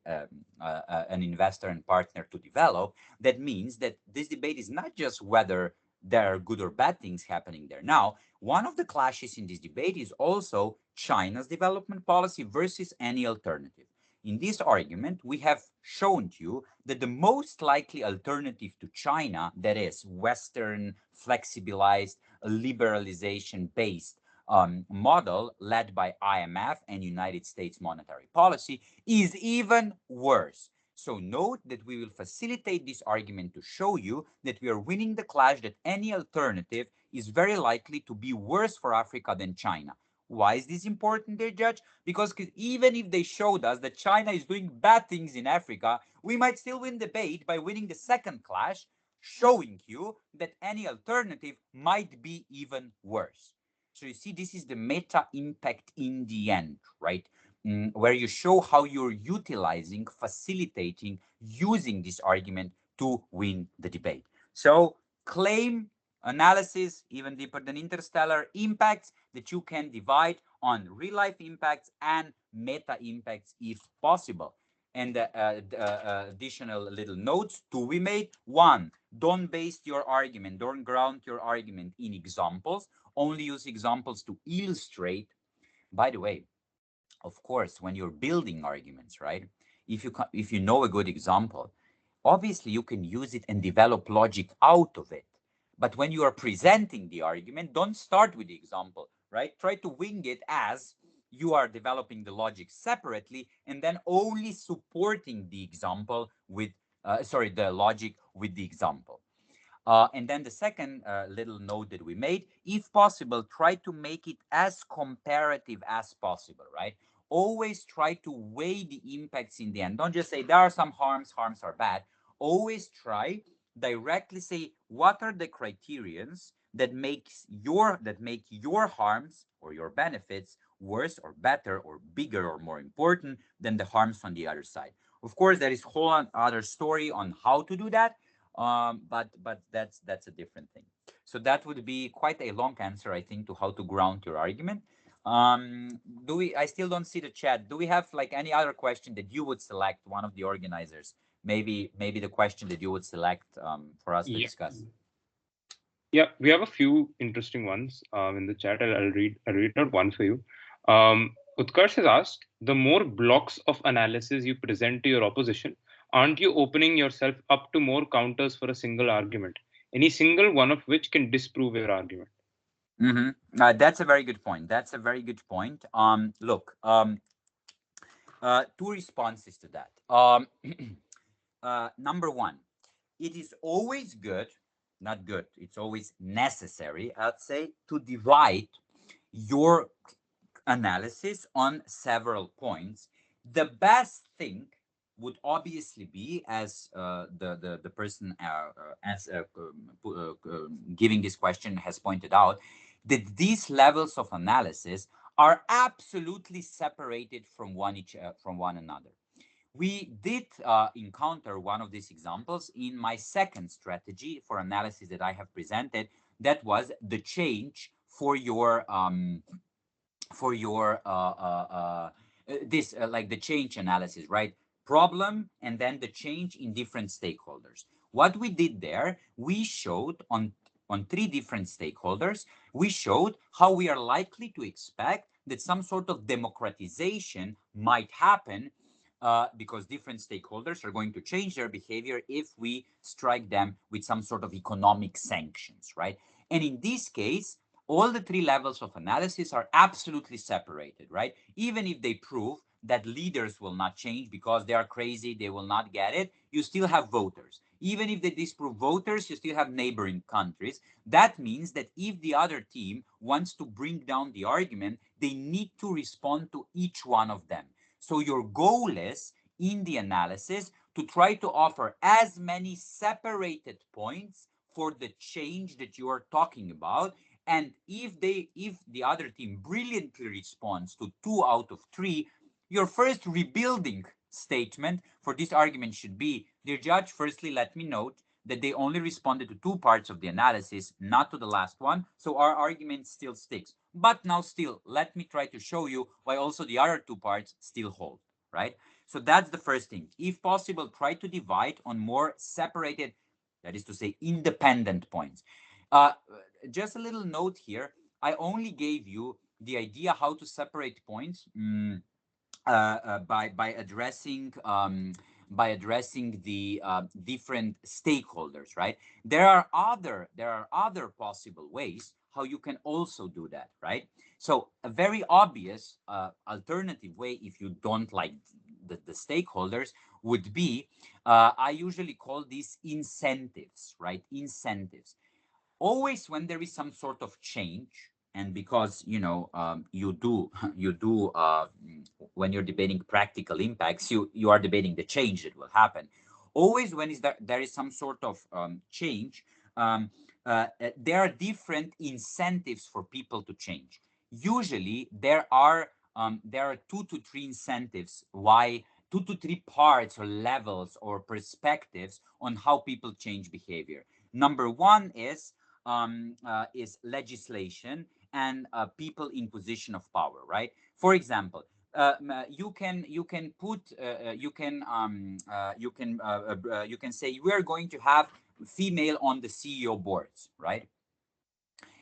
an investor and partner to develop, that means that this debate is not just whether there are good or bad things happening there. Now, one of the clashes in this debate is also China's development policy versus any alternative. In this argument, we have shown to you that the most likely alternative to China, that is Western, flexibilized, liberalization based model led by IMF and United States monetary policy, is even worse. So note that we will facilitate this argument to show you that we are winning the clash, that any alternative is very likely to be worse for Africa than China. Why is this important, dear judge? Because even if they showed us that China is doing bad things in Africa, we might still win the debate by winning the second clash, showing you that any alternative might be even worse. So you see, this is the meta impact in the end, right? Where you show how you're utilizing, facilitating, using this argument to win the debate. So claim, analysis, even deeper than interstellar, impacts that you can divide on real life impacts and meta impacts if possible. And additional little notes to be made. One, don't base your argument, don't ground your argument in examples. Only use examples to illustrate. By the way, of course, when you're building arguments, right? If you know a good example, obviously you can use it and develop logic out of it. But when you are presenting the argument, don't start with the example, right? Try to wing it as you are developing the logic separately and then only supporting the example with, the logic with the example. And then the second little note that we made, if possible, try to make it as comparative as possible, right? Always try to weigh the impacts in the end. Don't just say there are some harms are bad. Always try directly say what are the criterions that make your harms or your benefits worse or better or bigger or more important than the harms on the other side. Of course, there is whole other story on how to do that, but that's a different thing. So that would be quite a long answer, I think, to how to ground your argument. I still don't see the chat. Do we have like any other question that you would select, one of the organizers? Maybe the question that you would select for us to Yeah. discuss. Yeah, we have a few interesting ones in the chat. I'll read out one for you. Utkarsh has asked, the more blocks of analysis you present to your opposition, aren't you opening yourself up to more counters for a single argument? Any single one of which can disprove your argument. That's a very good point. That's a very good point. Look, two responses to that. Number one, it is always good, not good, it's always necessary, I'd say, to divide your analysis on several points. The best thing would obviously be, as the person giving this question has pointed out, that these levels of analysis are absolutely separated from one another. We did encounter one of these examples in my second strategy for analysis that I have presented. That was the change for your this like the change analysis, right? Problem and then the change in different stakeholders. What we did there, we showed on three different stakeholders, we showed how we are likely to expect that some sort of democratization might happen, because different stakeholders are going to change their behavior if we strike them with some sort of economic sanctions, right? And in this case, all the three levels of analysis are absolutely separated, right? Even if they prove that leaders will not change because they are crazy, they will not get it, you still have voters. Even if they disprove voters, you still have neighboring countries. That means that if the other team wants to bring down the argument, they need to respond to each one of them. So your goal is, in the analysis, to try to offer as many separated points for the change that you are talking about. And if the other team brilliantly responds to 2 out of 3, your first rebuilding statement for this argument should be, dear judge, firstly, let me note that they only responded to 2 parts of the analysis, not to the last one. So our argument still sticks. But now still, let me try to show you why also the other 2 parts still hold, right? So that's the first thing. If possible, try to divide on more separated, that is to say, independent points. Uh, just a little note here. I only gave you the idea how to separate points by addressing the different stakeholders, right? There are other possible ways how you can also do that, right? So a very obvious alternative way, if you don't like the stakeholders, would be, I usually call these incentives, right? Incentives. Always when there is some sort of change, and because you do you do when you're debating practical impacts, you are debating the change that will happen. Always when there is some sort of change, um, there are different incentives for people to change. Usually there are 2 to 3 incentives, why 2 to 3 parts or levels or perspectives on how people change behavior. Number one is legislation and people in position of power, right? For example, you can say we are going to have female on the CEO boards, right?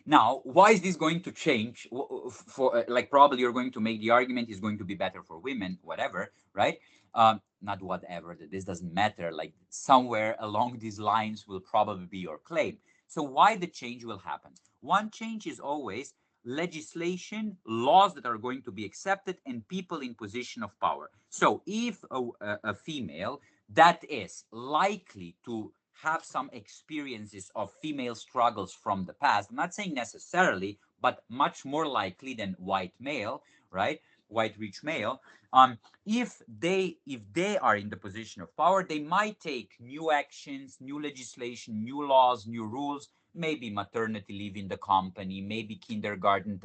Now, why is this going to change? For like, probably you're going to make the argument is going to be better for women, whatever, right? Not whatever. This doesn't matter. Like somewhere along these lines will probably be your claim. So why the change will happen? One change is always legislation, laws that are going to be accepted, and people in position of power. So if a female that is likely to have some experiences of female struggles from the past, I'm not saying necessarily, but much more likely than white male, right? White rich male. If they are in the position of power, they might take new actions, new legislation, new laws, new rules, maybe maternity leave in the company, maybe kindergarten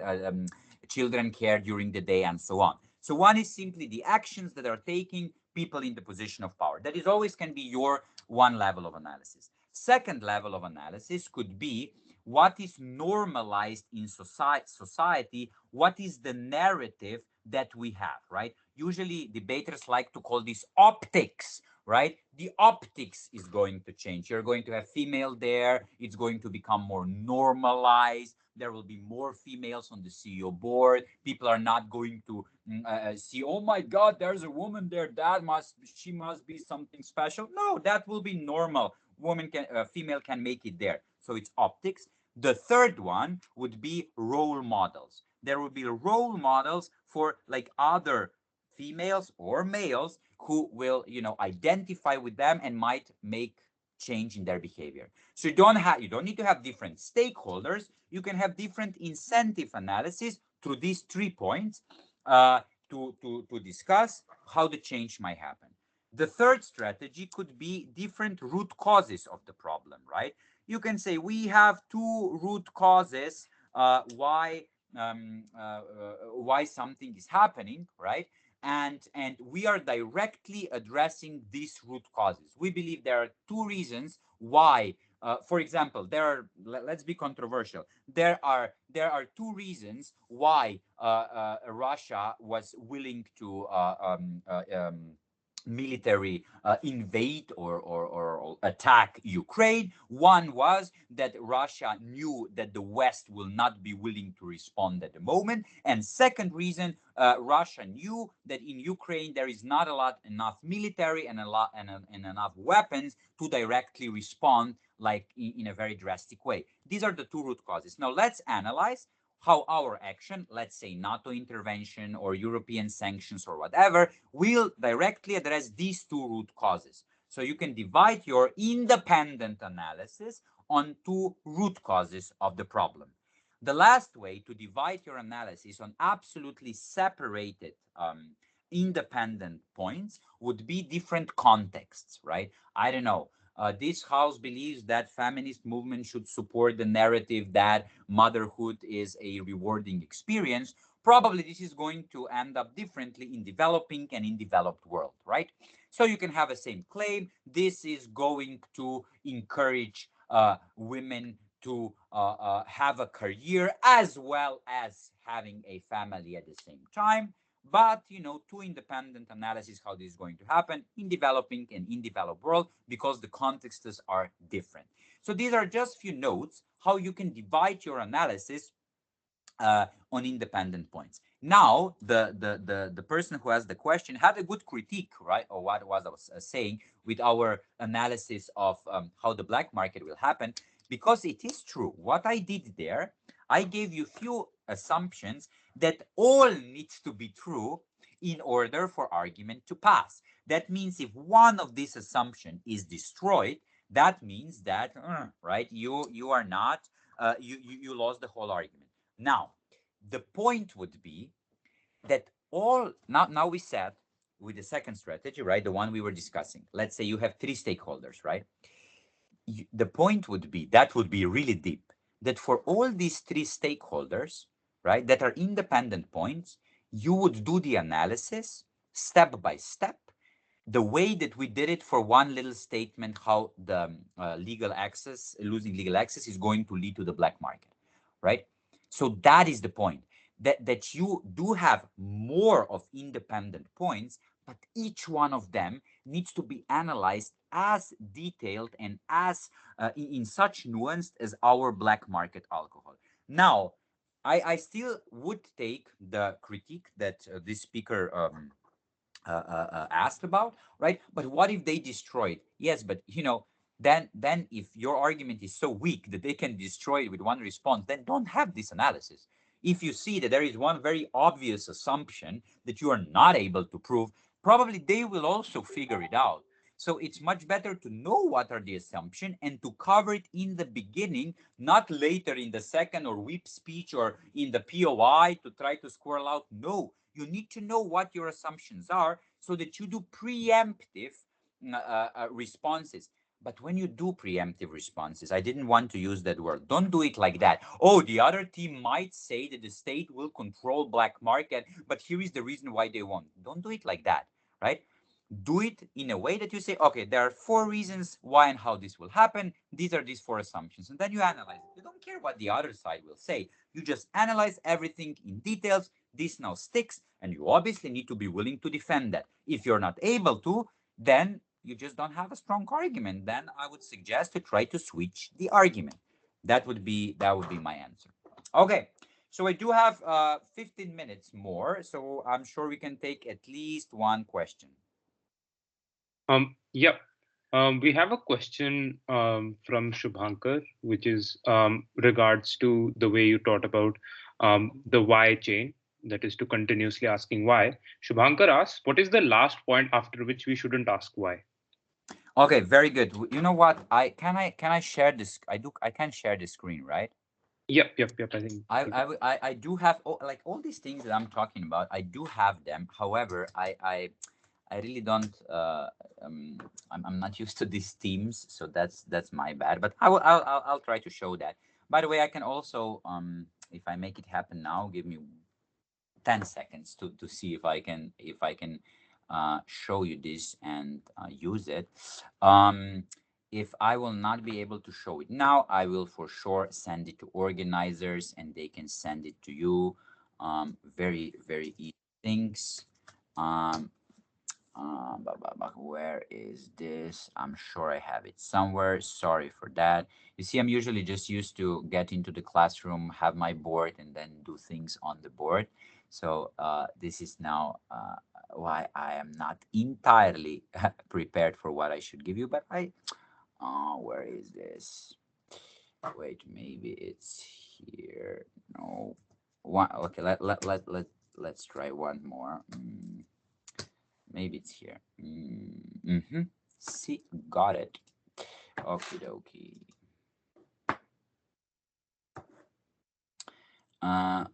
children care during the day, and so on. So one is simply the actions that are taking people in the position of power. That is always can be your one level of analysis. Second level of analysis could be what is normalized in society, what is the narrative that we have, right? Usually debaters like to call this optics, right? The optics is going to change. You're going to have female there. It's going to become more normalized. There will be more females on the CEO board. People are not going to see, oh my God, there's a woman there. She must be something special. No, that will be normal. Female can make it there. So it's optics. The third one would be role models. There will be role models for like other females or males who will, identify with them and might make change in their behavior. So you don't need to have different stakeholders. You can have different incentive analysis through these 3 points uh, to discuss how the change might happen. The third strategy could be different root causes of the problem, right? You can say we have two root causes why something is happening, right? And we are directly addressing these root causes. We believe there are two reasons why. For example, let's be controversial. There are two reasons why Russia was willing to military invade or attack Ukraine. One was that Russia knew that the West will not be willing to respond at the moment. And second reason, Russia knew that in Ukraine there is not enough military and and enough weapons to directly respond like in a very drastic way. These are the two root causes. Now let's analyze how our action, let's say NATO intervention or European sanctions or whatever, will directly address these two root causes. So you can divide your independent analysis on two root causes of the problem. The last way to divide your analysis on absolutely separated independent points would be different contexts, right? I don't know. This house believes that feminist movement should support the narrative that motherhood is a rewarding experience. Probably this is going to end up differently in developing and in developed world, right? So you can have the same claim. This is going to encourage women to have a career as well as having a family at the same time. But two independent analysis how this is going to happen in developing and in developed world, because the contexts are different. So these are just few notes how you can divide your analysis on independent points. Now, the person who asked the question had a good critique, right, or what was I was saying with our analysis of how the black market will happen, because it is true. What I did there, I gave you few assumptions that all needs to be true in order for argument to pass. That means if one of these assumption is destroyed, that means that right, you are not you lost the whole argument. Now, the point would be that now we said with the second strategy, right, the one we were discussing. Let's say you have three stakeholders, right? The point would be that would be really deep. That for all these three stakeholders, right, that are independent points, you would do the analysis step by step, the way that we did it for one little statement, how the losing legal access is going to lead to the black market, right? So that is the point, that you do have more of independent points, but each one of them needs to be analyzed as detailed and as in such nuanced as our black market alcohol. Now, I still would take the critique that this speaker asked about, right? But what if they destroy it? Yes, but then if your argument is so weak that they can destroy it with one response, then don't have this analysis. If you see that there is one very obvious assumption that you are not able to prove, probably they will also figure it out. So it's much better to know what are the assumption and to cover it in the beginning, not later in the second or whip speech or in the POI to try to squirrel out. No, you need to know what your assumptions are so that you do preemptive responses. But when you do preemptive responses, I didn't want to use that word. Don't do it like that. Oh, the other team might say that the state will control black market, but here is the reason why they won't. Don't do it like that, right? do it in a way that you say, okay, there are 4 reasons why and how this will happen. These are these 4 assumptions. And then you analyze it. You don't care what the other side will say. You just analyze everything in details. This now sticks. And you obviously need to be willing to defend that. If you're not able to, then you just don't have a strong argument. Then I would suggest to try to switch the argument. That would be my answer. Okay. So I do have 15 minutes more. So I'm sure we can take at least one question. Yeah. We have a question from Shubhankar, which is regards to the way you taught about the why chain, that is to continuously asking why. Shubhankar asks, what is the last point after which we shouldn't ask why? Okay, very good. You know what? I can I share this? I can share the screen, right? Yep. I think I do have like all these things that I'm talking about. I do have them. However, I really don't. Um, I'm not used to these themes, so that's my bad. But I'll try to show that. By the way, I can also if I make it happen now, give me 10 seconds to see if I can show you this and use it. Um, if I will not be able to show it now, I will for sure send it to organizers and they can send it to you. Very, very easy things. Um, where is this? I'm sure I have it somewhere. Sorry for that. You see, I'm usually just used to get into the classroom, have my board, and then do things on the board. So this is now why I am not entirely prepared for what I should give you. But where is this? Wait, maybe it's here. No, one. Okay, let's try one more. Maybe it's here. Mm-hmm. See, got it. Okie dokie.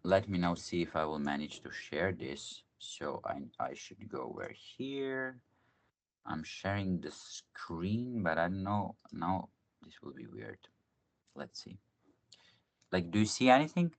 Let me now see if I will manage to share this. So I should go where here. I'm sharing the screen, but I don't know. No, this will be weird. Let's see. Like, do you see anything?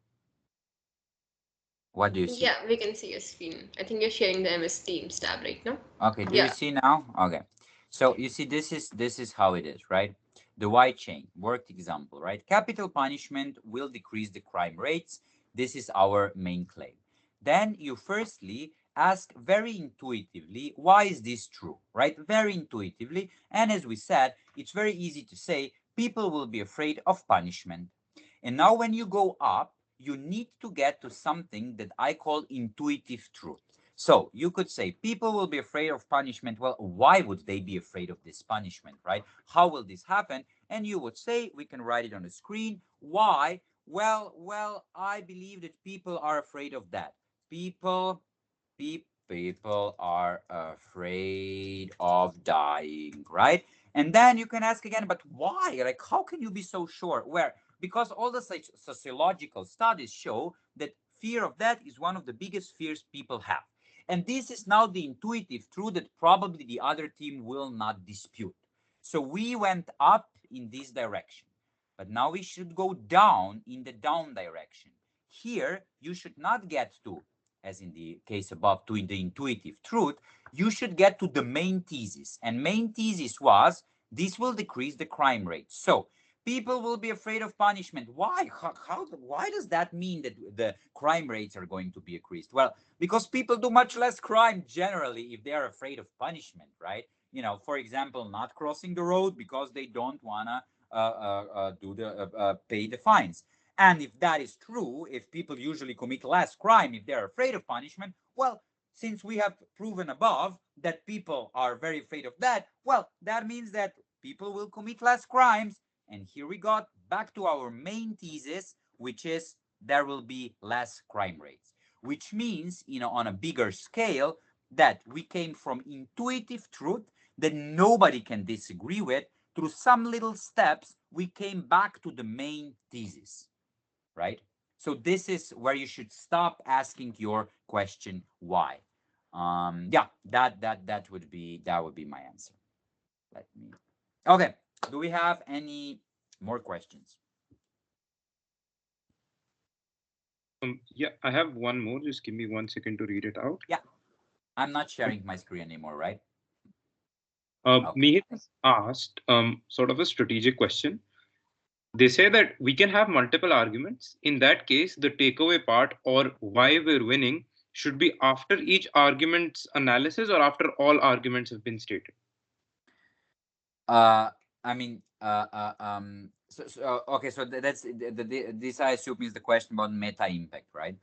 What do you see? Yeah, we can see your screen. I think you're sharing the MS Teams tab right now. Okay, do you Yeah. see now? Okay. So you see this is how it is, right? The Y chain worked example, right? Capital punishment will decrease the crime rates. This is our main claim. Then you firstly ask very intuitively, why is this true, right? Very intuitively. And as we said, it's very easy to say people will be afraid of punishment. And now when you go up, you need to get to something that I call intuitive truth. So you could say people will be afraid of punishment. Well, why would they be afraid of this punishment, right? How will this happen? And you would say, we can write it on the screen. Why? Well, I believe that people are afraid of that. People are afraid of dying, right? And then you can ask again, but why? Like, how can you be so sure? Where? Because all the sociological studies show that fear of death is one of the biggest fears people have. And this is now the intuitive truth that probably the other team will not dispute. So we went up in this direction, but now we should go down in the down direction. Here, you should not get to, as in the case above, to the intuitive truth. You should get to the main thesis. And main thesis was this will decrease the crime rate. So people will be afraid of punishment. Why? Why does that mean that the crime rates are going to be increased? Well, because people do much less crime generally if they are afraid of punishment, right? For example, not crossing the road because they don't wanna do the pay the fines. And if that is true, if people usually commit less crime if they're afraid of punishment, well, since we have proven above that people are very afraid of that, well, that means that people will commit less crimes. And here we got back to our main thesis, which is there will be less crime rates, which means, on a bigger scale, that we came from intuitive truth that nobody can disagree with. Through some little steps, we came back to the main thesis, right? So this is where you should stop asking your question why. Yeah, that would be my answer. Let me. Okay. Do we have any more questions? Yeah, I have one more. Just give me 1 second to read it out. Yeah, I'm not sharing my screen anymore, right? Okay. Mihir has asked sort of a strategic question. They say that we can have multiple arguments. In that case, the takeaway part or why we're winning should be after each argument's analysis or after all arguments have been stated. I mean, okay, so that's this I assume is the question about meta impact, right?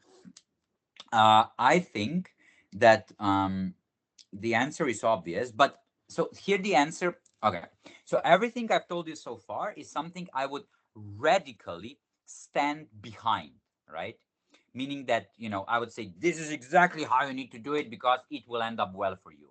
I think that the answer is obvious, but so here the answer. Okay, so everything I've told you so far is something I would radically stand behind, right? Meaning that, I would say this is exactly how you need to do it because it will end up well for you.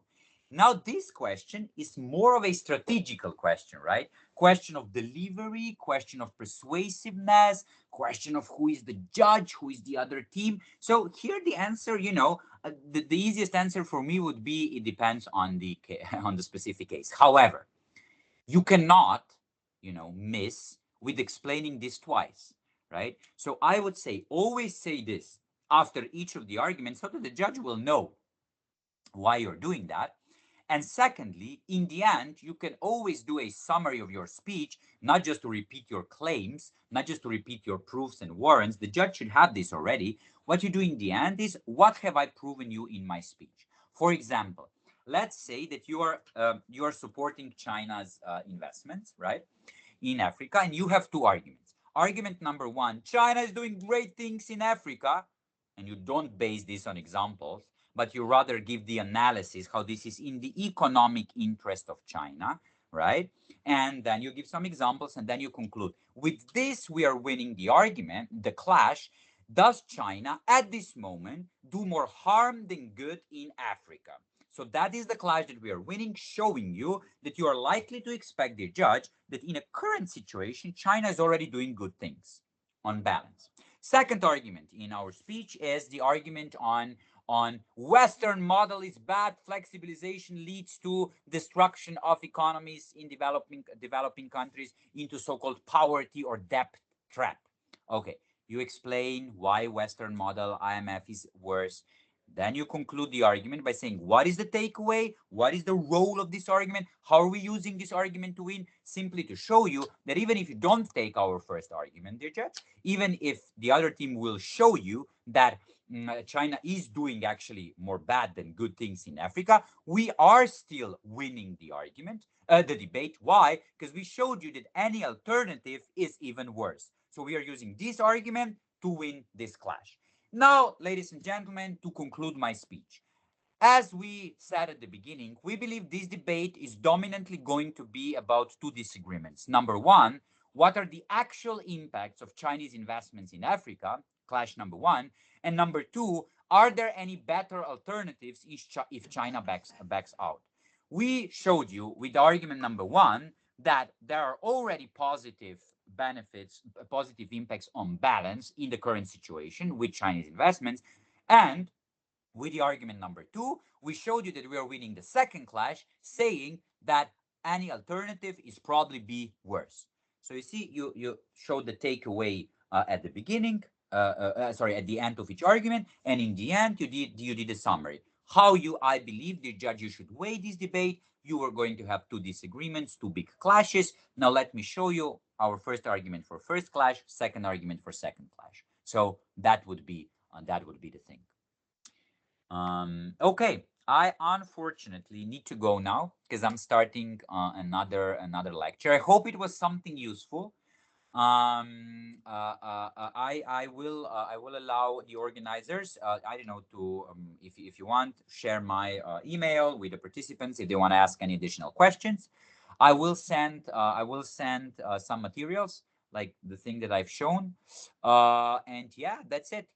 Now, this question is more of a strategical question, right? Question of delivery, question of persuasiveness, question of who is the judge, who is the other team. So here the answer, the easiest answer for me would be it depends on the on the specific case. However, you cannot, miss with explaining this twice, right? So I would say always say this after each of the arguments so that the judge will know why you're doing that. And secondly, in the end, you can always do a summary of your speech, not just to repeat your claims, not just to repeat your proofs and warrants. The judge should have this already. What you do in the end is, what have I proven you in my speech? For example, let's say that you are supporting China's investments, right, in Africa, and you have two arguments. Argument number one: China is doing great things in Africa, and you don't base this on examples, but you rather give the analysis how this is in the economic interest of China, right? And then you give some examples and then you conclude. With this, we are winning the argument, the clash. Does China at this moment do more harm than good in Africa? So that is the clash that we are winning, showing you that you are likely to expect the judge that in a current situation, China is already doing good things on balance. Second argument in our speech is the argument on Western model is bad. Flexibilization leads to destruction of economies in developing countries into so-called poverty or debt trap. Okay, you explain why Western model IMF is worse. Then you conclude the argument by saying, what is the takeaway? What is the role of this argument? How are we using this argument to win? Simply to show you that even if you don't take our first argument, dear judge, even if the other team will show you that China is doing actually more bad than good things in Africa, we are still winning the argument, the debate. Why? Because we showed you that any alternative is even worse. So we are using this argument to win this clash. Now, ladies and gentlemen, to conclude my speech, as we said at the beginning, we believe this debate is dominantly going to be about two disagreements. Number one, what are the actual impacts of Chinese investments in Africa? Clash number one. And number two, are there any better alternatives if China backs out? We showed you with argument number one that there are already positive benefits, positive impacts on balance in the current situation with Chinese investments. And with the argument number two, we showed you that we are winning the second clash, saying that any alternative is probably be worse. So you see, you showed the takeaway at the beginning, sorry, at the end of each argument, and in the end, you did a summary. How I believe, the judge, you should weigh this debate. You were going to have two disagreements, two big clashes. Now let me show you our first argument for first clash, second argument for second clash. So that would be the thing. Okay, I unfortunately need to go now because I'm starting another lecture. I hope it was something useful. I will allow the organizers, I don't know, to if you want, share my email with the participants if they want to ask any additional questions. I will send some materials like the thing that I've shown, and yeah, that's it.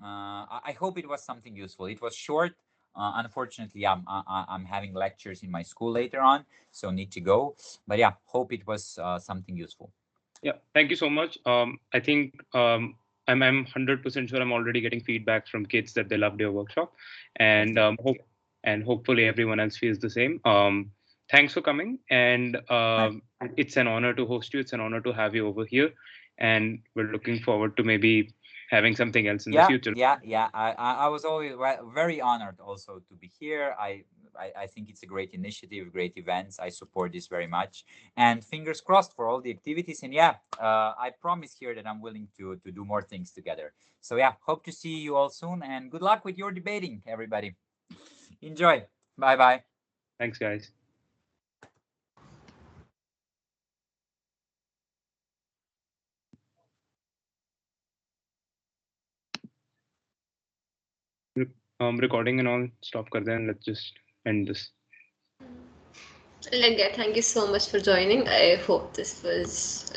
I hope it was something useful. It was short. Unfortunately, I'm having lectures in my school later on, so need to go. But yeah, hope it was something useful. Yeah, thank you so much. I think I'm 100% sure I'm already getting feedback from kids that they loved your workshop, and hopefully everyone else feels the same. Thanks for coming, and it's an honor to host you. It's an honor to have you over here, and we're looking forward to maybe having something else in the future. Yeah. I was always very honored also to be here. I I think it's a great initiative, great events. I support this very much, and fingers crossed for all the activities. And yeah, I promise here that I'm willing to do more things together. So yeah, hope to see you all soon, and good luck with your debating, everybody. Enjoy. Bye bye. Thanks, guys. Recording and all stop kar दें, and let's just end this. Thank you so much for joining. I hope this was